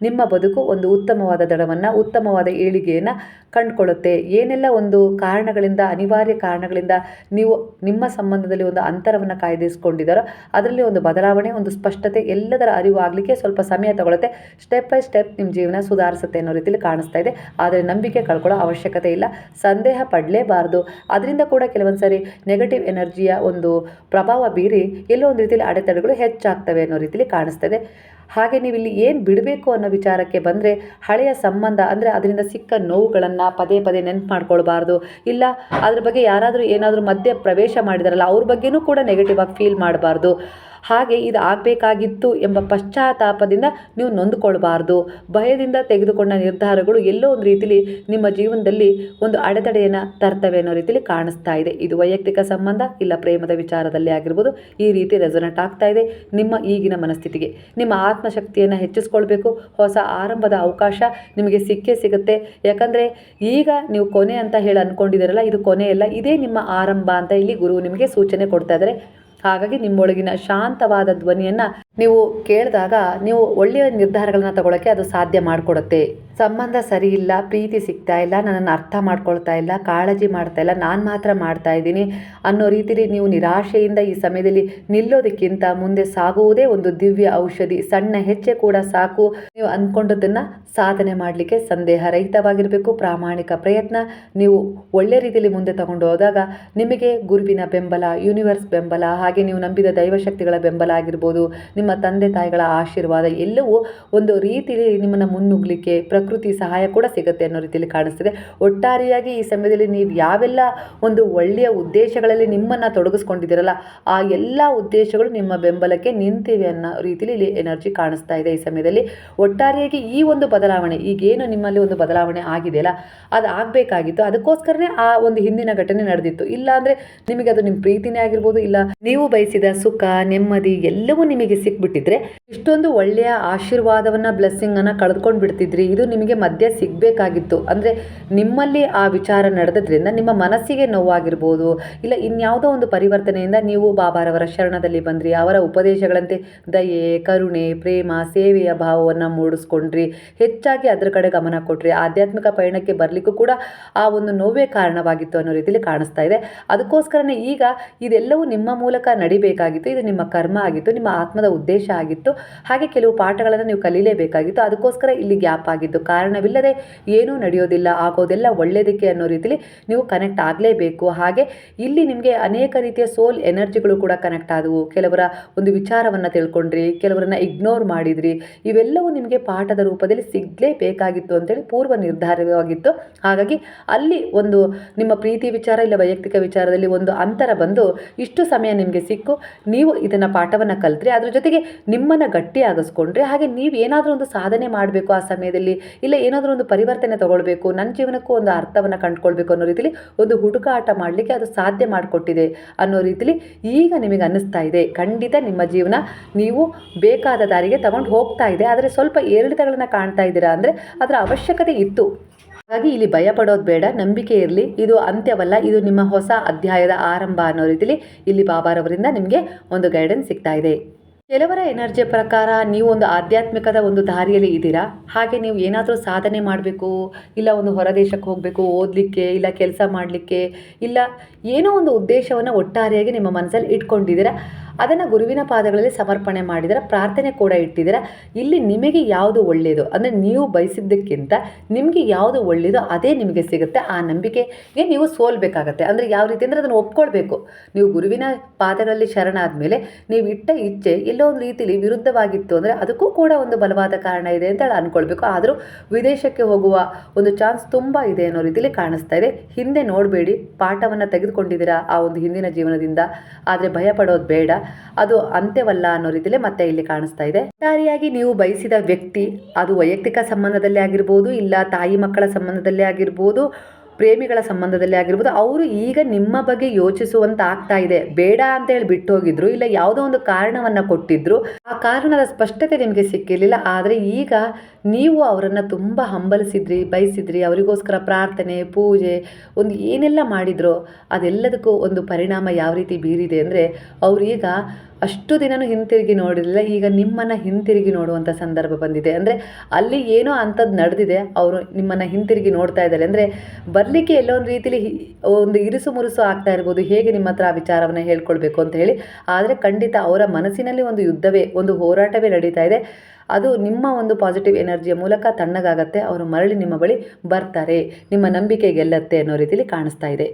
ನಿಮ್ಮ ಬದುಕು ಒಂದು ಉತ್ತಮವಾದ ದಡವನ್ನು, ಉತ್ತಮವಾದ ಏಳಿಗೆಯನ್ನು ಕಂಡುಕೊಳ್ಳುತ್ತೆ. ಏನೆಲ್ಲ ಒಂದು ಕಾರಣಗಳಿಂದ, ಅನಿವಾರ್ಯ ಕಾರಣಗಳಿಂದ ನೀವು ನಿಮ್ಮ ಸಂಬಂಧದಲ್ಲಿ ಒಂದು ಅಂತರವನ್ನು ಕಾಯ್ದಿರಿಸ್ಕೊಂಡಿದ್ದಾರೋ ಅದರಲ್ಲಿ ಒಂದು ಬದಲಾವಣೆ, ಒಂದು ಸ್ಪಷ್ಟತೆ, ಎಲ್ಲದರ ಅರಿವು ಆಗಲಿಕ್ಕೆ ಸ್ವಲ್ಪ ಸಮಯ ತಗೊಳುತ್ತೆ. ಸ್ಟೆಪ್ ಬೈ ಸ್ಟೆಪ್ ನಿಮ್ಮ ಜೀವನ ಸುಧಾರಿಸುತ್ತೆ ಅನ್ನೋ ರೀತಿಯಲ್ಲಿ ಕಾಣಿಸ್ತಾ ಇದೆ. ಆದರೆ ನಂಬಿಕೆ ಕಳ್ಕೊಳ್ಳೋ ಅವಶ್ಯಕತೆ ಇಲ್ಲ, ಸಂದೇಹ ಪಡಲೇಬಾರ್ದು. ಅದರಿಂದ ಕೂಡ ಕೆಲವೊಂದು ಸರಿ ನೆಗೆಟಿವ್ ಎನರ್ಜಿಯ ಒಂದು ಪ್ರಭಾವ ಬೀರಿ ಎಲ್ಲೋ ಒಂದು ರೀತಿಯಲ್ಲಿ ಅಡೆತಡೆಗಳು ಹೆಚ್ಚಾಗ್ತವೆ ಅನ್ನೋ ರೀತಿಯಲ್ಲಿ ಕಾಣಿಸ್ತದೆ. ಹಾಗೆ ನೀವು ಇಲ್ಲಿ ಏನು ಬಿಡಬೇಕು ಅನ್ನೋ ವಿಚಾರಕ್ಕೆ ಬಂದರೆ, ಹಳೆಯ ಸಂಬಂಧ ಅಂದರೆ ಅದರಿಂದ ಸಿಕ್ಕ ನೋವುಗಳನ್ನು ಪದೇ ಪದೇ ನೆನಪು ಮಾಡ್ಕೊಳ್ಬಾರ್ದು. ಇಲ್ಲ ಅದ್ರ ಬಗ್ಗೆ ಯಾರಾದರೂ ಏನಾದರೂ ಮಧ್ಯೆ ಪ್ರವೇಶ ಮಾಡಿದಾರಲ್ಲ ಅವ್ರ ಬಗ್ಗೆನೂ ಕೂಡ ನೆಗೆಟಿವ್ ಆಗಿ ಫೀಲ್ ಮಾಡಬಾರ್ದು. ಹಾಗೆ ಇದು ಆಗಬೇಕಾಗಿತ್ತು ಎಂಬ ಪಶ್ಚಾತ್ತಾಪದಿಂದ ನೀವು ನೊಂದುಕೊಳ್ಬಾರ್ದು. ಭಯದಿಂದ ತೆಗೆದುಕೊಂಡ ನಿರ್ಧಾರಗಳು ಎಲ್ಲೋ ಒಂದು ರೀತಿಲಿ ನಿಮ್ಮ ಜೀವನದಲ್ಲಿ ಒಂದು ಅಡೆತಡೆಯನ್ನು ತರ್ತವೆ ಅನ್ನೋ ರೀತಿಲಿ ಕಾಣಿಸ್ತಾ ಇದೆ. ಇದು ವೈಯಕ್ತಿಕ ಸಂಬಂಧ ಇಲ್ಲ ಪ್ರೇಮದ ವಿಚಾರದಲ್ಲಿ ಆಗಿರ್ಬೋದು. ಈ ರೀತಿ ರೆಸೊನೇಟ್ ಆಗ್ತಾ ಇದೆ ನಿಮ್ಮ ಈಗಿನ ಮನಸ್ಥಿತಿಗೆ. ನಿಮ್ಮ ಆತ್ಮಶಕ್ತಿಯನ್ನು ಹೆಚ್ಚಿಸ್ಕೊಳ್ಬೇಕು. ಹೊಸ ಆರಂಭದ ಅವಕಾಶ ನಿಮಗೆ ಸಿಕ್ಕೇ ಸಿಗುತ್ತೆ. ಯಾಕಂದರೆ ಈಗ ನೀವು ಕೊನೆ ಅಂತ ಹೇಳಿ ಅಂದ್ಕೊಂಡಿದ್ದೀರಲ್ಲ, ಇದು ಕೊನೆಯಲ್ಲ, ಇದೇ ನಿಮ್ಮ ಆರಂಭ ಅಂತ ಇಲ್ಲಿ ಗುರು ನಿಮಗೆ ಸೂಚನೆ ಕೊಡ್ತಾ ಇದ್ದಾರೆ. ಹಾಗಾಗಿ ನಿಮ್ಮೊಳಗಿನ ಶಾಂತವಾದ ಧ್ವನಿಯನ್ನು ನೀವು ಕೇಳಿದಾಗ ನೀವು ಒಳ್ಳೆಯ ನಿರ್ಧಾರಗಳನ್ನ ತಗೊಳ್ಳೋಕ್ಕೆ ಅದು ಸಾಧ್ಯ ಮಾಡಿಕೊಡುತ್ತೆ. ಸಂಬಂಧ ಸರಿ ಇಲ್ಲ, ಪ್ರೀತಿ ಸಿಗ್ತಾ ಇಲ್ಲ, ನನ್ನನ್ನು ಅರ್ಥ ಮಾಡ್ಕೊಳ್ತಾ ಇಲ್ಲ, ಕಾಳಜಿ ಮಾಡ್ತಾ ಇಲ್ಲ, ನಾನು ಮಾತ್ರ ಮಾಡ್ತಾ ಇದ್ದೀನಿ ಅನ್ನೋ ರೀತಿಲಿ ನೀವು ನಿರಾಶೆಯಿಂದ ಈ ಸಮಯದಲ್ಲಿ ನಿಲ್ಲೋದಕ್ಕಿಂತ ಮುಂದೆ ಸಾಗುವುದೇ ಒಂದು ದಿವ್ಯ ಔಷಧಿ. ಸಣ್ಣ ಹೆಜ್ಜೆ ಕೂಡ ಸಾಕು. ನೀವು ಅಂದ್ಕೊಂಡದನ್ನು ಸಾಧನೆ ಮಾಡಲಿಕ್ಕೆ ಸಂದೇಹ ರಹಿತವಾಗಿರಬೇಕು. ಪ್ರಾಮಾಣಿಕ ಪ್ರಯತ್ನ ನೀವು ಒಳ್ಳೆ ರೀತಿಯಲ್ಲಿ ಮುಂದೆ ತಗೊಂಡು ಹೋದಾಗ ನಿಮಗೆ ಗುರುವಿನ ಬೆಂಬಲ, ಯೂನಿವರ್ಸ್ ಬೆಂಬಲ, ಹಾಗೆ ನೀವು ನಂಬಿದ ದೈವಶಕ್ತಿಗಳ ಬೆಂಬಲ ಆಗಿರ್ಬೋದು, ನಿಮ್ಮ ತಂದೆ ತಾಯಿಗಳ ಆಶೀರ್ವಾದ ಎಲ್ಲವೂ ಒಂದು ರೀತಿಯಲ್ಲಿ ನಿಮ್ಮನ್ನು ಮುನ್ನುಗ್ಗಲಿಕ್ಕೆ ಪ್ರಕೃತಿ ಸಹಾಯ ಕೂಡ ಸಿಗುತ್ತೆ ಅನ್ನೋ ರೀತಿಯಲ್ಲಿ ಕಾಣಿಸ್ತಿದೆ. ಒಟ್ಟಾರೆಯಾಗಿ ಈ ಸಮಯದಲ್ಲಿ ನೀವು ಯಾವೆಲ್ಲ ಒಂದು ಒಳ್ಳೆಯ ಉದ್ದೇಶಗಳಲ್ಲಿ ನಿಮ್ಮನ್ನು ತೊಡಗಿಸ್ಕೊಂಡಿದ್ದೀರಲ್ಲ, ಆ ಎಲ್ಲ ಉದ್ದೇಶಗಳು ನಿಮ್ಮ ಬೆಂಬಲಕ್ಕೆ ನಿಂತಿವೆ ಅನ್ನೋ ರೀತಿಯಲ್ಲಿ ಇಲ್ಲಿ ಎನರ್ಜಿ ಕಾಣಿಸ್ತಾ ಇದೆ ಈ ಸಮಯದಲ್ಲಿ. ಒಟ್ಟಾರೆಯಾಗಿ ಈ ಒಂದು ಬದಲಾವಣೆ, ಈಗೇನು ನಿಮ್ಮಲ್ಲಿ ಒಂದು ಬದಲಾವಣೆ ಆಗಿದೆಯಲ್ಲ, ಅದು ಆಗಬೇಕಾಗಿತ್ತು. ಅದಕ್ಕೋಸ್ಕರನೇ ಆ ಒಂದು ಹಿಂದಿನ ಘಟನೆ ನಡೆದಿತ್ತು. ಇಲ್ಲಾಂದರೆ ನಿಮಗೆ ಅದು ನಿಮ್ಮ ಪ್ರೀತಿನೇ ಆಗಿರ್ಬೋದು, ಇಲ್ಲ ನೀವು ಬಯಸಿದ ಸುಖ ನೆಮ್ಮದಿ ಎಲ್ಲವೂ ನಿಮಗೆ ಸಿಕ್ಬಿಟ್ಟಿದ್ರೆ ಇಷ್ಟೊಂದು ಒಳ್ಳೆಯ ಆಶೀರ್ವಾದವನ್ನು, ಬ್ಲೆಸ್ಸಿಂಗನ್ನು ಕಳೆದುಕೊಂಡು ಬಿಡ್ತಿದ್ರಿ. ಇದು ನಿಮಗೆ ಮಧ್ಯೆ ಸಿಗಬೇಕಾಗಿತ್ತು. ಅಂದರೆ ನಿಮ್ಮಲ್ಲಿ ಆ ವಿಚಾರ ನಡೆದ್ರಿಂದ ನಿಮ್ಮ ಮನಸ್ಸಿಗೆ ನೋವಾಗಿರ್ಬೋದು, ಇಲ್ಲ ಇನ್ಯಾವುದೋ ಒಂದು ಪರಿವರ್ತನೆಯಿಂದ ನೀವು ಬಾಬಾರವರ ಶರಣದಲ್ಲಿ ಬಂದ್ರಿ. ಅವರ ಉಪದೇಶಗಳಂತೆ ದಯೆ, ಕರುಣೆ, ಪ್ರೇಮ, ಸೇವೆಯ ಭಾವವನ್ನು ಮೂಡಿಸ್ಕೊಂಡ್ರಿ. ಹೆಚ್ಚಾಗಿ ಅದರ ಕಡೆ ಗಮನ ಕೊಟ್ರಿ. ಆಧ್ಯಾತ್ಮಿಕ ಪಯಣಕ್ಕೆ ಬರಲಿಕ್ಕೂ ಕೂಡ ಆ ಒಂದು ನೋವೇ ಕಾರಣವಾಗಿತ್ತು ಅನ್ನೋ ರೀತಿಯಲ್ಲಿ ಕಾಣಿಸ್ತಾ ಇದೆ. ಅದಕ್ಕೋಸ್ಕರನೇ ಈಗ ಇದೆಲ್ಲವೂ ನಿಮ್ಮ ಮೂಲಕ ನಡಿಬೇಕಾಗಿತ್ತು. ಇದು ನಿಮ್ಮ ಕರ್ಮ ಆಗಿತ್ತು, ನಿಮ್ಮ ಆತ್ಮದ ಉದ್ದೇಶ ಆಗಿತ್ತು. ಹಾಗೆ ಕೆಲವು ಪಾಠಗಳನ್ನು ನೀವು ಕಲೀಲೇಬೇಕಾಗಿತ್ತು. ಅದಕ್ಕೋಸ್ಕರ ಇಲ್ಲಿ ಗ್ಯಾಪ್ ಆಗಿದ್ದು. ಕಾರಣವಿಲ್ಲದೆ ಏನೂ ನಡೆಯೋದಿಲ್ಲ, ಆಗೋದೆಲ್ಲ ಒಳ್ಳೆಯದಕ್ಕೆ ಅನ್ನೋ ರೀತಿಲಿ ನೀವು ಕನೆಕ್ಟ್ ಆಗಲೇಬೇಕು. ಹಾಗೆ ಇಲ್ಲಿ ನಿಮಗೆ ಅನೇಕ ರೀತಿಯ ಸೋಲ್ ಎನರ್ಜಿಗಳು ಕೂಡ ಕನೆಕ್ಟ್ ಆದವು. ಕೆಲವರ ಒಂದು ವಿಚಾರವನ್ನು ತಿಳ್ಕೊಂಡ್ರಿ, ಕೆಲವರನ್ನ ಇಗ್ನೋರ್ ಮಾಡಿದ್ರಿ. ಇವೆಲ್ಲವೂ ನಿಮಗೆ ಪಾಠದ ರೂಪದಲ್ಲಿ ಸಿಗಲೇಬೇಕಾಗಿತ್ತು ಅಂತೇಳಿ ಪೂರ್ವ ನಿರ್ಧಾರವಾಗಿತ್ತು. ಹಾಗಾಗಿ ಅಲ್ಲಿ ಒಂದು ನಿಮ್ಮ ಪ್ರೀತಿ ವಿಚಾರ ಇಲ್ಲ ವೈಯಕ್ತಿಕ ವಿಚಾರದಲ್ಲಿ ಒಂದು ಅಂತರ ಬಂದು ಇಷ್ಟು ಸಮಯ ನಿಮಗೆ ಸಿಕ್ಕು. ನೀವು ಇದನ್ನು ಪಾಠವನ್ನು ಕಲ್ತ್ರಿ, ಅದ್ರ ಜೊತೆಗೆ ನಿಮ್ಮನ್ನು ಗಟ್ಟಿಯಾಗಿಸ್ಕೊಂಡ್ರಿ. ಹಾಗೆ ನೀವು ಏನಾದರೂ ಒಂದು ಸಾಧನೆ ಮಾಡಬೇಕು ಆ ಸಮಯದಲ್ಲಿ, ಇಲ್ಲ ಏನಾದರೂ ಒಂದು ಪರಿವರ್ತನೆ ತಗೊಳ್ಬೇಕು, ನನ್ನ ಜೀವನಕ್ಕೂ ಒಂದು ಅರ್ಥವನ್ನು ಕಂಡುಕೊಳ್ಬೇಕು ಅನ್ನೋ ರೀತಿಲಿ ಒಂದು ಹುಡುಕಾಟ ಮಾಡಲಿಕ್ಕೆ ಅದು ಸಾಧ್ಯ ಮಾಡಿಕೊಟ್ಟಿದೆ ಅನ್ನೋ ರೀತಿಲಿ ಈಗ ನಿಮಗೆ ಅನ್ನಿಸ್ತಾ ಇದೆ. ಖಂಡಿತ ನಿಮ್ಮ ಜೀವನ ನೀವು ಬೇಕಾದ ದಾರಿಗೆ ತಗೊಂಡು ಹೋಗ್ತಾ ಇದೆ. ಆದರೆ ಸ್ವಲ್ಪ ಏರಿಳಿತಗಳನ್ನು ಕಾಣ್ತಾ ಇದ್ದೀರಾ ಅಂದರೆ ಅದರ ಅವಶ್ಯಕತೆ ಇತ್ತು. ಹಾಗಾಗಿ ಇಲ್ಲಿ ಭಯ ಪಡೋದು ಬೇಡ, ನಂಬಿಕೆ ಇರಲಿ. ಇದು ಅಂತ್ಯವಲ್ಲ, ಇದು ನಿಮ್ಮ ಹೊಸ ಅಧ್ಯಾಯದ ಆರಂಭ ಅನ್ನೋ ರೀತಿಲಿ ಇಲ್ಲಿ ಬಾಬಾರವರಿಂದ ನಿಮಗೆ ಒಂದು ಗೈಡೆನ್ಸ್ ಸಿಗ್ತಾ ಇದೆ. ಕೆಲವರ ಎನರ್ಜಿ ಪ್ರಕಾರ ನೀವು ಒಂದು ಆಧ್ಯಾತ್ಮಿಕದ ಒಂದು ದಾರಿಯಲ್ಲಿ ಇದ್ದೀರಾ. ಹಾಗೆ ನೀವು ಏನಾದರೂ ಸಾಧನೆ ಮಾಡಬೇಕು, ಇಲ್ಲ ಒಂದು ಹೊರದೇಶಕ್ಕೆ ಹೋಗಬೇಕು, ಓದಲಿಕ್ಕೆ, ಇಲ್ಲ ಕೆಲಸ ಮಾಡಲಿಕ್ಕೆ, ಇಲ್ಲ ಏನೋ ಒಂದು ಉದ್ದೇಶವನ್ನು ಒಟ್ಟಾರೆಯಾಗಿ ನಿಮ್ಮ ಮನಸ್ಸಲ್ಲಿ ಇಟ್ಕೊಂಡಿದ್ದೀರಾ. ಅದನ್ನು ಗುರುವಿನ ಪಾದಗಳಲ್ಲಿ ಸಮರ್ಪಣೆ ಮಾಡಿದರೆ, ಪ್ರಾರ್ಥನೆ ಕೂಡ ಇಟ್ಟಿದ್ದೀರಾ. ಇಲ್ಲಿ ನಿಮಗೆ ಯಾವುದು ಒಳ್ಳೆಯದು ಅಂದರೆ ನೀವು ಬಯಸಿದ್ದಕ್ಕಿಂತ ನಿಮಗೆ ಯಾವುದು ಒಳ್ಳೆಯದೋ ಅದೇ ನಿಮಗೆ ಸಿಗುತ್ತೆ. ಆ ನಂಬಿಕೆಗೆ ನೀವು ಸೋಲ್ಬೇಕಾಗತ್ತೆ. ಅಂದರೆ ಯಾವ ರೀತಿ ಅಂದರೆ ಅದನ್ನು ಒಪ್ಕೊಳ್ಬೇಕು. ನೀವು ಗುರುವಿನ ಪಾದಗಳಲ್ಲಿ ಶರಣಾದಮೇಲೆ ನೀವು ಇಟ್ಟ ಇಚ್ಛೆ ಎಲ್ಲೋ ಒಂದು ರೀತಿಯಲ್ಲಿ ವಿರುದ್ಧವಾಗಿತ್ತು ಅಂದರೆ ಅದಕ್ಕೂ ಕೂಡ ಒಂದು ಬಲವಾದ ಕಾರಣ ಇದೆ ಅಂತ ಅಂದ್ಕೊಳ್ಬೇಕು. ಆದರೂ ವಿದೇಶಕ್ಕೆ ಹೋಗುವ ಒಂದು ಚಾನ್ಸ್ ತುಂಬ ಇದೆ ಅನ್ನೋ ರೀತಿಯಲ್ಲಿ ಕಾಣಿಸ್ತಾ ಇದೆ. ಹಿಂದೆ ನೋಡಬೇಡಿ, ಪಾಠವನ್ನು ತೆಗೆದುಕೊಂಡಿದ್ದೀರಾ ಆ ಒಂದು ಹಿಂದಿನ ಜೀವನದಿಂದ. ಆದರೆ ಭಯ ಪಡೋದು ಬೇಡ, ಅದು ಅಂತ್ಯವಲ್ಲ ಅನ್ನೋ ರೀತಿಯಲ್ಲಿ ಮತ್ತೆ ಇಲ್ಲಿ ಕಾಣಿಸ್ತಾ ಇದೆ. ಒಟ್ಟಾರೆಯಾಗಿ ನೀವು ಬಯಸಿದ ವ್ಯಕ್ತಿ, ಅದು ವೈಯಕ್ತಿಕ ಸಂಬಂಧದಲ್ಲಿ ಆಗಿರ್ಬೋದು, ಇಲ್ಲ ತಾಯಿ ಮಕ್ಕಳ ಸಂಬಂಧದಲ್ಲಿ ಆಗಿರ್ಬೋದು, ಪ್ರೇಮಿಗಳ ಸಂಬಂಧದಲ್ಲಿ ಆಗಿರ್ಬೋದು, ಅವರು ಈಗ ನಿಮ್ಮ ಬಗ್ಗೆ ಯೋಚಿಸುವಂತ ಆಗ್ತಾ ಇದೆ. ಬೇಡ ಅಂತ ಹೇಳಿ ಬಿಟ್ಟು ಹೋಗಿದ್ರು, ಇಲ್ಲ ಯಾವುದೋ ಒಂದು ಕಾರಣವನ್ನು ಕೊಟ್ಟಿದ್ರು, ಆ ಕಾರಣದ ಸ್ಪಷ್ಟತೆ ನಿಮಗೆ ಸಿಕ್ಕಿರಲಿಲ್ಲ. ಆದರೆ ಈಗ ನೀವು ಅವರನ್ನು ತುಂಬ ಹಂಬಲಿಸಿದ್ರಿ, ಬಯಸಿದ್ರಿ, ಅವರಿಗೋಸ್ಕರ ಪ್ರಾರ್ಥನೆ, ಪೂಜೆ, ಒಂದು ಏನೆಲ್ಲ ಮಾಡಿದ್ರೋ ಅದೆಲ್ಲದಕ್ಕೂ ಒಂದು ಪರಿಣಾಮ ಯಾವ ರೀತಿ ಬೀರಿದೆ ಅಂದರೆ ಅವರೀಗ ಅಷ್ಟು ದಿನವೂ ಹಿಂತಿರುಗಿ ನೋಡಿರಲಿಲ್ಲ, ಈಗ ನಿಮ್ಮನ್ನು ಹಿಂತಿರುಗಿ ನೋಡುವಂಥ ಸಂದರ್ಭ ಬಂದಿದೆ. ಅಂದರೆ ಅಲ್ಲಿ ಏನೋ ಅಂಥದ್ದು ನಡೆದಿದೆ, ಅವರು ನಿಮ್ಮನ್ನು ಹಿಂತಿರುಗಿ ನೋಡ್ತಾ ಇದ್ದಾರೆ. ಅಂದರೆ ಬರಲಿಕ್ಕೆ ಎಲ್ಲೋ ಒಂದು ರೀತಿಲಿ ಒಂದು ಇರುಸು ಮುರುಸು ಆಗ್ತಾ ಇರ್ಬೋದು, ಹೇಗೆ ನಿಮ್ಮ ಹತ್ರ ಆ ವಿಚಾರವನ್ನು ಹೇಳ್ಕೊಳ್ಬೇಕು ಅಂತ ಹೇಳಿ. ಆದರೆ ಖಂಡಿತ ಅವರ ಮನಸ್ಸಿನಲ್ಲಿ ಒಂದು ಯುದ್ಧವೇ, ಒಂದು ಹೋರಾಟವೇ ನಡೀತಾ ಇದೆ. ಅದು ನಿಮ್ಮ ಒಂದು ಪಾಸಿಟಿವ್ ಎನರ್ಜಿಯ ಮೂಲಕ ತಣ್ಣಗಾಗತ್ತೆ. ಅವರು ಮರಳಿ ನಿಮ್ಮ ಬಳಿ ಬರ್ತಾರೆ, ನಿಮ್ಮ ನಂಬಿಕೆ ಗೆಲ್ಲತ್ತೆ ಅನ್ನೋ ರೀತಿಲಿ ಕಾಣಿಸ್ತಾ ಇದೆ.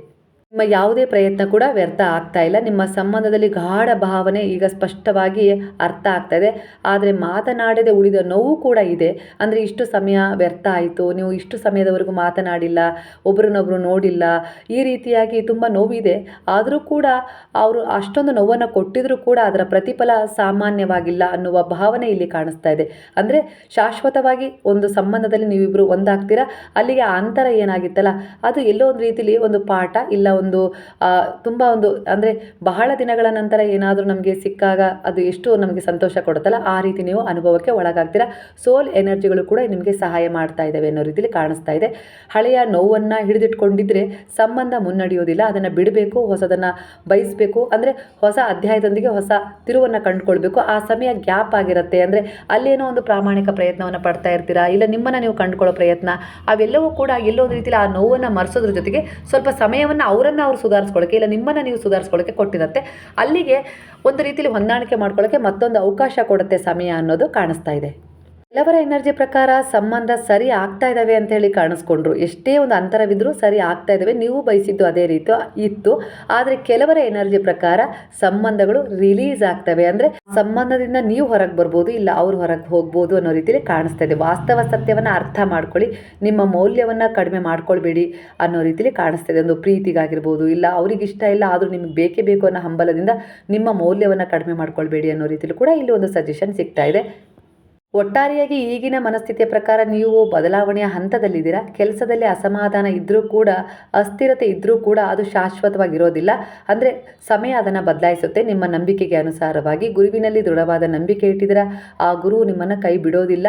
ನಿಮ್ಮ ಯಾವುದೇ ಪ್ರಯತ್ನ ಕೂಡ ವ್ಯರ್ಥ ಆಗ್ತಾ ಇಲ್ಲ. ನಿಮ್ಮ ಸಂಬಂಧದಲ್ಲಿ ಗಾಢ ಭಾವನೆ ಈಗ ಸ್ಪಷ್ಟವಾಗಿ ಅರ್ಥ ಆಗ್ತಾ ಇದೆ. ಆದರೆ ಮಾತನಾಡದೆ ಉಳಿದ ನೋವು ಕೂಡ ಇದೆ. ಅಂದರೆ ಇಷ್ಟು ಸಮಯ ವ್ಯರ್ಥ ಆಯಿತು, ನೀವು ಇಷ್ಟು ಸಮಯದವರೆಗೂ ಮಾತನಾಡಿಲ್ಲ, ಒಬ್ರನ್ನೊಬ್ರು ನೋಡಿಲ್ಲ, ಈ ರೀತಿಯಾಗಿ ತುಂಬ ನೋವಿದೆ. ಆದರೂ ಕೂಡ ಅವರು ಅಷ್ಟೊಂದು ನೋವನ್ನು ಕೊಟ್ಟಿದ್ರೂ ಕೂಡ ಅದರ ಪ್ರತಿಫಲ ಸಾಮಾನ್ಯವಾಗಿಲ್ಲ ಅನ್ನುವ ಭಾವನೆ ಇಲ್ಲಿ ಕಾಣಿಸ್ತಾ ಇದೆ. ಅಂದರೆ ಶಾಶ್ವತವಾಗಿ ಒಂದು ಸಂಬಂಧದಲ್ಲಿ ನೀವಿಬ್ಬರು ಒಂದಾಗ್ತೀರಾ, ಅಲ್ಲಿಗೆ ಆ ಅಂತರ ಏನಾಗಿತ್ತಲ್ಲ ಅದು ಎಲ್ಲೋ ಒಂದು ರೀತಿಲಿ ಒಂದು ಪಾಠ ಇಲ್ಲ ಒಂದು ತುಂಬ ಒಂದು ಅಂದರೆ ಬಹಳ ದಿನಗಳ ನಂತರ ಏನಾದರೂ ನಮಗೆ ಸಿಕ್ಕಾಗ ಅದು ಎಷ್ಟು ನಮಗೆ ಸಂತೋಷ ಕೊಡುತ್ತಲ್ಲ ಆ ರೀತಿ ನೀವು ಅನುಭವಕ್ಕೆ ಒಳಗಾಗ್ತೀರಾ. ಸೋಲ್ ಎನರ್ಜಿಗಳು ಕೂಡ ನಿಮಗೆ ಸಹಾಯ ಮಾಡ್ತಾ ಇದ್ದಾವೆ ಅನ್ನೋ ರೀತಿಯಲ್ಲಿ ಕಾಣಿಸ್ತಾ ಇದೆ. ಹಳೆಯ ನೋವನ್ನು ಹಿಡಿದಿಟ್ಕೊಂಡಿದ್ರೆ ಸಂಬಂಧ ಮುನ್ನಡೆಯೋದಿಲ್ಲ. ಅದನ್ನು ಬಿಡಬೇಕು, ಹೊಸದನ್ನು ಬಯಸಬೇಕು. ಅಂದರೆ ಹೊಸ ಅಧ್ಯಾಯದೊಂದಿಗೆ ಹೊಸ ತಿರುವನ್ನು ಕಂಡುಕೊಳ್ಬೇಕು. ಆ ಸಮಯ ಗ್ಯಾಪ್ ಆಗಿರುತ್ತೆ. ಅಂದರೆ ಅಲ್ಲೇನೋ ಒಂದು ಪ್ರಾಮಾಣಿಕ ಪ್ರಯತ್ನವನ್ನು ಪಡ್ತಾ ಇರ್ತೀರಾ, ಇಲ್ಲ ನಿಮ್ಮನ್ನು ನೀವು ಕಂಡುಕೊಳ್ಳೋ ಪ್ರಯತ್ನ, ಅವೆಲ್ಲವೂ ಕೂಡ ಎಲ್ಲೋ ಒಂದು ರೀತಿಯಲ್ಲಿ ಆ ನೋವನ್ನು ಮರೆಸೋದ್ರ ಜೊತೆಗೆ ಸ್ವಲ್ಪ ಸಮಯವನ್ನು ಅವರನ್ನು ಅವ್ರು ಸುಧಾರಿಸ್ಕೊಳ್ಳೋಕ್ಕೆ ಇಲ್ಲ ನಿಮ್ಮನ್ನು ನೀವು ಸುಧಾರಿಸ್ಕೊಳ್ಳೋಕ್ಕೆ ಕೊಟ್ಟಿರುತ್ತೆ. ಅಲ್ಲಿಗೆ ಒಂದು ರೀತಿಯಲ್ಲಿ ಹೊಂದಾಣಿಕೆ ಮಾಡ್ಕೊಳ್ಳೋಕ್ಕೆ ಮತ್ತೊಂದು ಅವಕಾಶ ಕೊಡುತ್ತೆ ಸಮಯ ಅನ್ನೋದು ಕಾಣಿಸ್ತಾ ಇದೆ. ಕೆಲವರ ಎನರ್ಜಿ ಪ್ರಕಾರ ಸಂಬಂಧ ಸರಿ ಆಗ್ತಾ ಇದ್ದಾವೆ ಅಂತ ಹೇಳಿ ಕಾಣಿಸ್ಕೊಂಡ್ರು. ಎಷ್ಟೇ ಒಂದು ಅಂತರವಿದ್ರೂ ಸರಿ ಆಗ್ತಾ ಇದ್ದಾವೆ, ನೀವು ಬಯಸಿದ್ದು ಅದೇ ರೀತಿ ಇತ್ತು. ಆದರೆ ಕೆಲವರ ಎನರ್ಜಿ ಪ್ರಕಾರ ಸಂಬಂಧಗಳು ರಿಲೀಸ್ ಆಗ್ತವೆ. ಅಂದರೆ ಸಂಬಂಧದಿಂದ ನೀವು ಹೊರಗೆ ಬರ್ಬೋದು, ಇಲ್ಲ ಅವ್ರು ಹೊರಗೆ ಹೋಗ್ಬೋದು ಅನ್ನೋ ರೀತಿಯಲ್ಲಿ ಕಾಣಿಸ್ತಾ ಇದೆ. ವಾಸ್ತವ ಸತ್ಯವನ್ನು ಅರ್ಥ ಮಾಡ್ಕೊಳ್ಳಿ, ನಿಮ್ಮ ಮೌಲ್ಯವನ್ನು ಕಡಿಮೆ ಮಾಡ್ಕೊಳ್ಬೇಡಿ ಅನ್ನೋ ರೀತಿಯಲ್ಲಿ ಕಾಣಿಸ್ತಾ ಇದೆ. ಒಂದು ಪ್ರೀತಿಗಾಗಿರ್ಬೋದು, ಇಲ್ಲ ಅವ್ರಿಗೆ ಇಷ್ಟ ಇಲ್ಲ ಆದರೂ ನಿಮ್ಗೆ ಬೇಕೇ ಬೇಕು ಅನ್ನೋ ಹಂಬಲದಿಂದ ನಿಮ್ಮ ಮೌಲ್ಯವನ್ನು ಕಡಿಮೆ ಮಾಡ್ಕೊಳ್ಬೇಡಿ ಅನ್ನೋ ರೀತಿಯಲ್ಲಿ ಕೂಡ ಇಲ್ಲಿ ಒಂದು ಸಜೆಷನ್ ಸಿಗ್ತಾ ಇದೆ. ಒಟ್ಟಾರೆಯಾಗಿ ಈಗಿನ ಮನಸ್ಥಿತಿಯ ಪ್ರಕಾರ ನೀವು ಬದಲಾವಣೆಯ ಹಂತದಲ್ಲಿದ್ದೀರಾ. ಕೆಲಸದಲ್ಲಿ ಅಸಮಾಧಾನ ಇದ್ದರೂ ಕೂಡ, ಅಸ್ಥಿರತೆ ಇದ್ದರೂ ಕೂಡ ಅದು ಶಾಶ್ವತವಾಗಿರೋದಿಲ್ಲ. ಅಂದರೆ ಸಮಯ ಅದನ್ನು ಬದಲಾಯಿಸುತ್ತೆ. ನಿಮ್ಮ ನಂಬಿಕೆಗೆ ಅನುಸಾರವಾಗಿ ಗುರುವಿನಲ್ಲಿ ದೃಢವಾದ ನಂಬಿಕೆ ಇಟ್ಟಿದ್ದೀರಾ, ಆ ಗುರು ನಿಮ್ಮನ್ನು ಕೈ ಬಿಡೋದಿಲ್ಲ.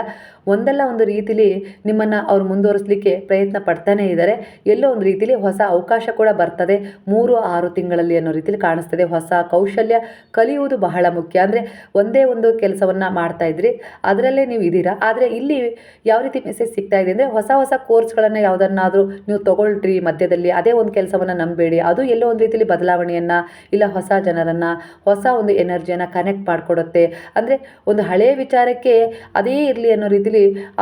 ಒಂದಲ್ಲ ಒಂದು ರೀತಿಲಿ ನಿಮ್ಮನ್ನು ಅವ್ರು ಮುಂದುವರಿಸಲಿಕ್ಕೆ ಪ್ರಯತ್ನ ಪಡ್ತಾನೇ ಇದ್ದಾರೆ. ಎಲ್ಲೋ ಒಂದು ರೀತಿಲಿ ಹೊಸ ಅವಕಾಶ ಕೂಡ ಬರ್ತದೆ 3-6 ತಿಂಗಳಲ್ಲಿ ಅನ್ನೋ ರೀತಿಲಿ ಕಾಣಿಸ್ತದೆ. ಹೊಸ ಕೌಶಲ್ಯ ಕಲಿಯುವುದು ಬಹಳ ಮುಖ್ಯ. ಅಂದರೆ ಒಂದೇ ಒಂದು ಕೆಲಸವನ್ನು ಮಾಡ್ತಾ ಇದ್ರಿ, ಅದರಲ್ಲೇ ನೀವು ಇದ್ದೀರಾ. ಆದರೆ ಇಲ್ಲಿ ಯಾವ ರೀತಿ ಮೆಸೇಜ್ ಸಿಗ್ತಾ ಇದೆ ಅಂದರೆ ಹೊಸ ಕೋರ್ಸ್ಗಳನ್ನು ಯಾವುದನ್ನಾದರೂ ನೀವು ತೊಗೊಳ್ರಿ ಮಧ್ಯದಲ್ಲಿ, ಅದೇ ಒಂದು ಕೆಲಸವನ್ನು ನಂಬೇಡಿ. ಅದು ಎಲ್ಲೋ ಒಂದು ರೀತಿಯಲ್ಲಿ ಬದಲಾವಣೆಯನ್ನು ಇಲ್ಲ ಹೊಸ ಜನರನ್ನು, ಹೊಸ ಒಂದು ಎನರ್ಜಿಯನ್ನು ಕನೆಕ್ಟ್ ಮಾಡಿಕೊಡುತ್ತೆ. ಅಂದರೆ ಒಂದು ಹಳೆಯ ವಿಚಾರಕ್ಕೆ ಅದೇ ಇರಲಿ ಅನ್ನೋ ರೀತಿಲಿ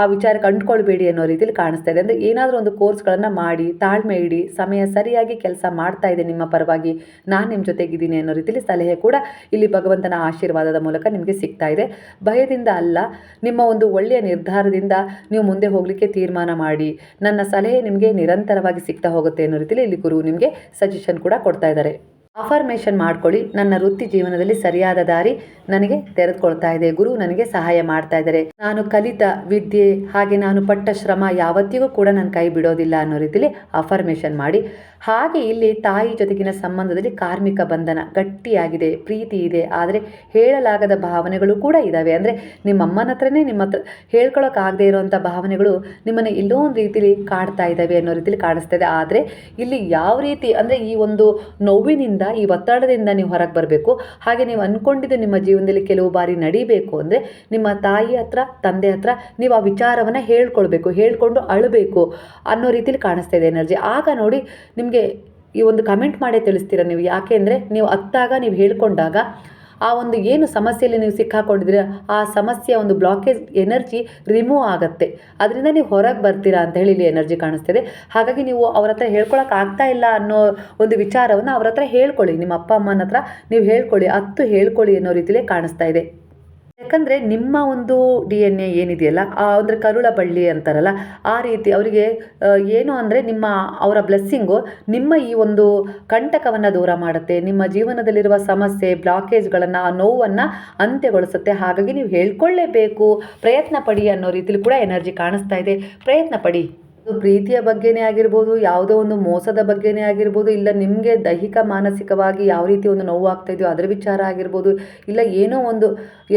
ಆ ವಿಚಾರಕ್ಕೆ ಅಂಟ್ಕೊಳ್ಬೇಡಿ ಅನ್ನೋ ರೀತಿಯಲ್ಲಿ ಕಾಣಿಸ್ತಾ ಇದೆ. ಅಂದರೆ ಏನಾದರೂ ಒಂದು ಕೋರ್ಸ್ಗಳನ್ನು ಮಾಡಿ ತಾಳ್ಮೆ ಇಡಿ, ಸಮಯ ಸರಿಯಾಗಿ ಕೆಲಸ ಮಾಡ್ತಾ ಇದೆ ನಿಮ್ಮ ಪರವಾಗಿ, ನಾನು ನಿಮ್ಮ ಜೊತೆಗಿದ್ದೀನಿ ಅನ್ನೋ ರೀತಿಯಲ್ಲಿ ಸಲಹೆ ಕೂಡ ಇಲ್ಲಿ ಭಗವಂತನ ಆಶೀರ್ವಾದದ ಮೂಲಕ ನಿಮಗೆ ಸಿಗ್ತಾ ಇದೆ. ಭಯದಿಂದ ಅಲ್ಲ, ನಿಮ್ಮ ಒಂದು ಒಳ್ಳೆಯ ನಿರ್ಧಾರದಿಂದ ನೀವು ಮುಂದೆ ಹೋಗಲಿಕ್ಕೆ ತೀರ್ಮಾನ ಮಾಡಿ. ನನ್ನ ಸಲಹೆ ನಿಮಗೆ ನಿರಂತರವಾಗಿ ಸಿಗ್ತಾ ಹೋಗುತ್ತೆ ಅನ್ನೋ ರೀತಿಯಲ್ಲಿ ಇಲ್ಲಿ ಗುರು ನಿಮಗೆ ಸಜೆಷನ್ ಕೂಡ ಕೊಡ್ತಾ ಇದ್ದಾರೆ. ಅಫರ್ಮೇಷನ್ ಮಾಡ್ಕೊಳ್ಳಿ, ನನ್ನ ವೃತ್ತಿ ಜೀವನದಲ್ಲಿ ಸರಿಯಾದ ದಾರಿ ನನಗೆ ತೆರೆದುಕೊಳ್ತಾ ಇದೆ, ಗುರು ನನಗೆ ಸಹಾಯ ಮಾಡ್ತಾ ಇದ್ದಾರೆ, ನಾನು ಕಲಿತ ವಿದ್ಯೆ ಹಾಗೆ ನಾನು ಪಟ್ಟ ಶ್ರಮ ಯಾವತ್ತಿಗೂ ಕೂಡ ನನ್ನ ಕೈ ಬಿಡೋದಿಲ್ಲ ಅನ್ನೋ ರೀತಿಯಲ್ಲಿ ಅಫರ್ಮೇಷನ್ ಮಾಡಿ. ಹಾಗೆ ಇಲ್ಲಿ ತಾಯಿ ಜೊತೆಗಿನ ಸಂಬಂಧದಲ್ಲಿ ಕಾರ್ಮಿಕ ಬಂಧನ ಗಟ್ಟಿಯಾಗಿದೆ, ಪ್ರೀತಿ ಇದೆ, ಆದರೆ ಹೇಳಲಾಗದ ಭಾವನೆಗಳು ಕೂಡ ಇದ್ದಾವೆ. ಅಂದರೆ ನಿಮ್ಮ ಅಮ್ಮನ ಹತ್ರನೇ ನಿಮ್ಮ ಹತ್ರ ಹೇಳ್ಕೊಳ್ಳೋಕ್ಕಾಗದೇ ಇರುವಂಥ ಭಾವನೆಗಳು ನಿಮ್ಮನ್ನು ಎಲ್ಲೋ ಒಂದು ರೀತಿಲಿ ಕಾಡ್ತಾ ಇದ್ದಾವೆ ಅನ್ನೋ ರೀತಿಲಿ ಕಾಣಿಸ್ತಾ ಇದೆ. ಆದರೆ ಇಲ್ಲಿ ಯಾವ ರೀತಿ ಅಂದರೆ ಈ ಒಂದು ನೋವಿನಿಂದ, ಈ ಒತ್ತಡದಿಂದ ನೀವು ಹೊರಗೆ ಬರಬೇಕು. ಹಾಗೆ ನೀವು ಅಂದ್ಕೊಂಡಿದ್ದು ನಿಮ್ಮ ಜೀವನದಲ್ಲಿ ಕೆಲವು ಬಾರಿ ನಡಿಬೇಕು ಅಂದರೆ ನಿಮ್ಮ ತಾಯಿ ಹತ್ರ, ತಂದೆ ಹತ್ರ ನೀವು ಆ ವಿಚಾರವನ್ನು ಹೇಳ್ಕೊಂಡು ಅಳಬೇಕು ಅನ್ನೋ ರೀತಿಲಿ ಕಾಣಿಸ್ತಾ ಇದೆ ಎನರ್ಜಿ. ಆಗ ನೋಡಿ ನಿಮಗೆ ಈ ಒಂದು ಕಮೆಂಟ್ ಮಾಡೇ ತಿಳಿಸ್ತೀರ ನೀವು. ಯಾಕೆ ಅಂದರೆ ನೀವು ಅತ್ತಾಗ, ನೀವು ಹೇಳ್ಕೊಂಡಾಗ ಆ ಒಂದು ಏನು ಸಮಸ್ಯೆಯಲ್ಲಿ ನೀವು ಸಿಕ್ಕಾಕೊಂಡಿದ್ರೆ ಆ ಸಮಸ್ಯೆಯ ಒಂದು ಬ್ಲಾಕೇಜ್ ಎನರ್ಜಿ ರಿಮೂವ್ ಆಗುತ್ತೆ. ಅದರಿಂದ ನೀವು ಹೊರಗೆ ಬರ್ತೀರಾ ಅಂತ ಹೇಳಿ ಇಲ್ಲಿ ಎನರ್ಜಿ ಕಾಣಿಸ್ತಿದೆ. ಹಾಗಾಗಿ ನೀವು ಅವ್ರ ಹತ್ರ ಹೇಳ್ಕೊಳಕ್ಕೆ ಆಗ್ತಾ ಇಲ್ಲ ಅನ್ನೋ ಒಂದು ವಿಚಾರವನ್ನು ಅವ್ರ ಹತ್ರ ಹೇಳ್ಕೊಳ್ಳಿ. ನಿಮ್ಮ ಅಪ್ಪ ಅಮ್ಮನ ಹತ್ರ ನೀವು ಹೇಳ್ಕೊಳ್ಳಿ ಅನ್ನೋ ರೀತಿಲೇ ಕಾಣಿಸ್ತಾ ಇದೆ. ಯಾಕಂದರೆ ನಿಮ್ಮ ಒಂದು DNA ಏನಿದೆಯಲ್ಲ, ಅಂದರೆ ಕರುಳ ಬಳ್ಳಿ ಅಂತಾರಲ್ಲ, ಆ ರೀತಿ ಅವರಿಗೆ ಏನು ಅಂದರೆ ಅವರ ಬ್ಲೆಸ್ಸಿಂಗು ನಿಮ್ಮ ಈ ಒಂದು ಕಂಟಕವನ್ನು ದೂರ ಮಾಡುತ್ತೆ. ನಿಮ್ಮ ಜೀವನದಲ್ಲಿರುವ ಸಮಸ್ಯೆ, ಬ್ಲಾಕೇಜ್ಗಳನ್ನು, ಆ ನೋವನ್ನು ಅಂತ್ಯಗೊಳಿಸುತ್ತೆ. ಹಾಗಾಗಿ ನೀವು ಹೇಳ್ಕೊಳ್ಳೇಬೇಕು, ಪ್ರಯತ್ನ ಪಡಿ ಅನ್ನೋ ರೀತಿಲಿ ಕೂಡ ಎನರ್ಜಿ ಕಾಣಿಸ್ತಾ ಇದೆ. ಪ್ರಯತ್ನ ಪಡಿ. ಪ್ರೀತಿಯ ಬಗ್ಗೆನೇ ಆಗಿರ್ಬೋದು, ಯಾವುದೋ ಒಂದು ಮೋಸದ ಬಗ್ಗೆನೇ ಆಗಿರ್ಬೋದು, ಇಲ್ಲ ನಿಮಗೆ ದೈಹಿಕ ಮಾನಸಿಕವಾಗಿ ಯಾವ ರೀತಿ ಒಂದು ನೋವು ಆಗ್ತಾ ಇದೆಯೋ ಅದರ ವಿಚಾರ ಆಗಿರ್ಬೋದು, ಇಲ್ಲ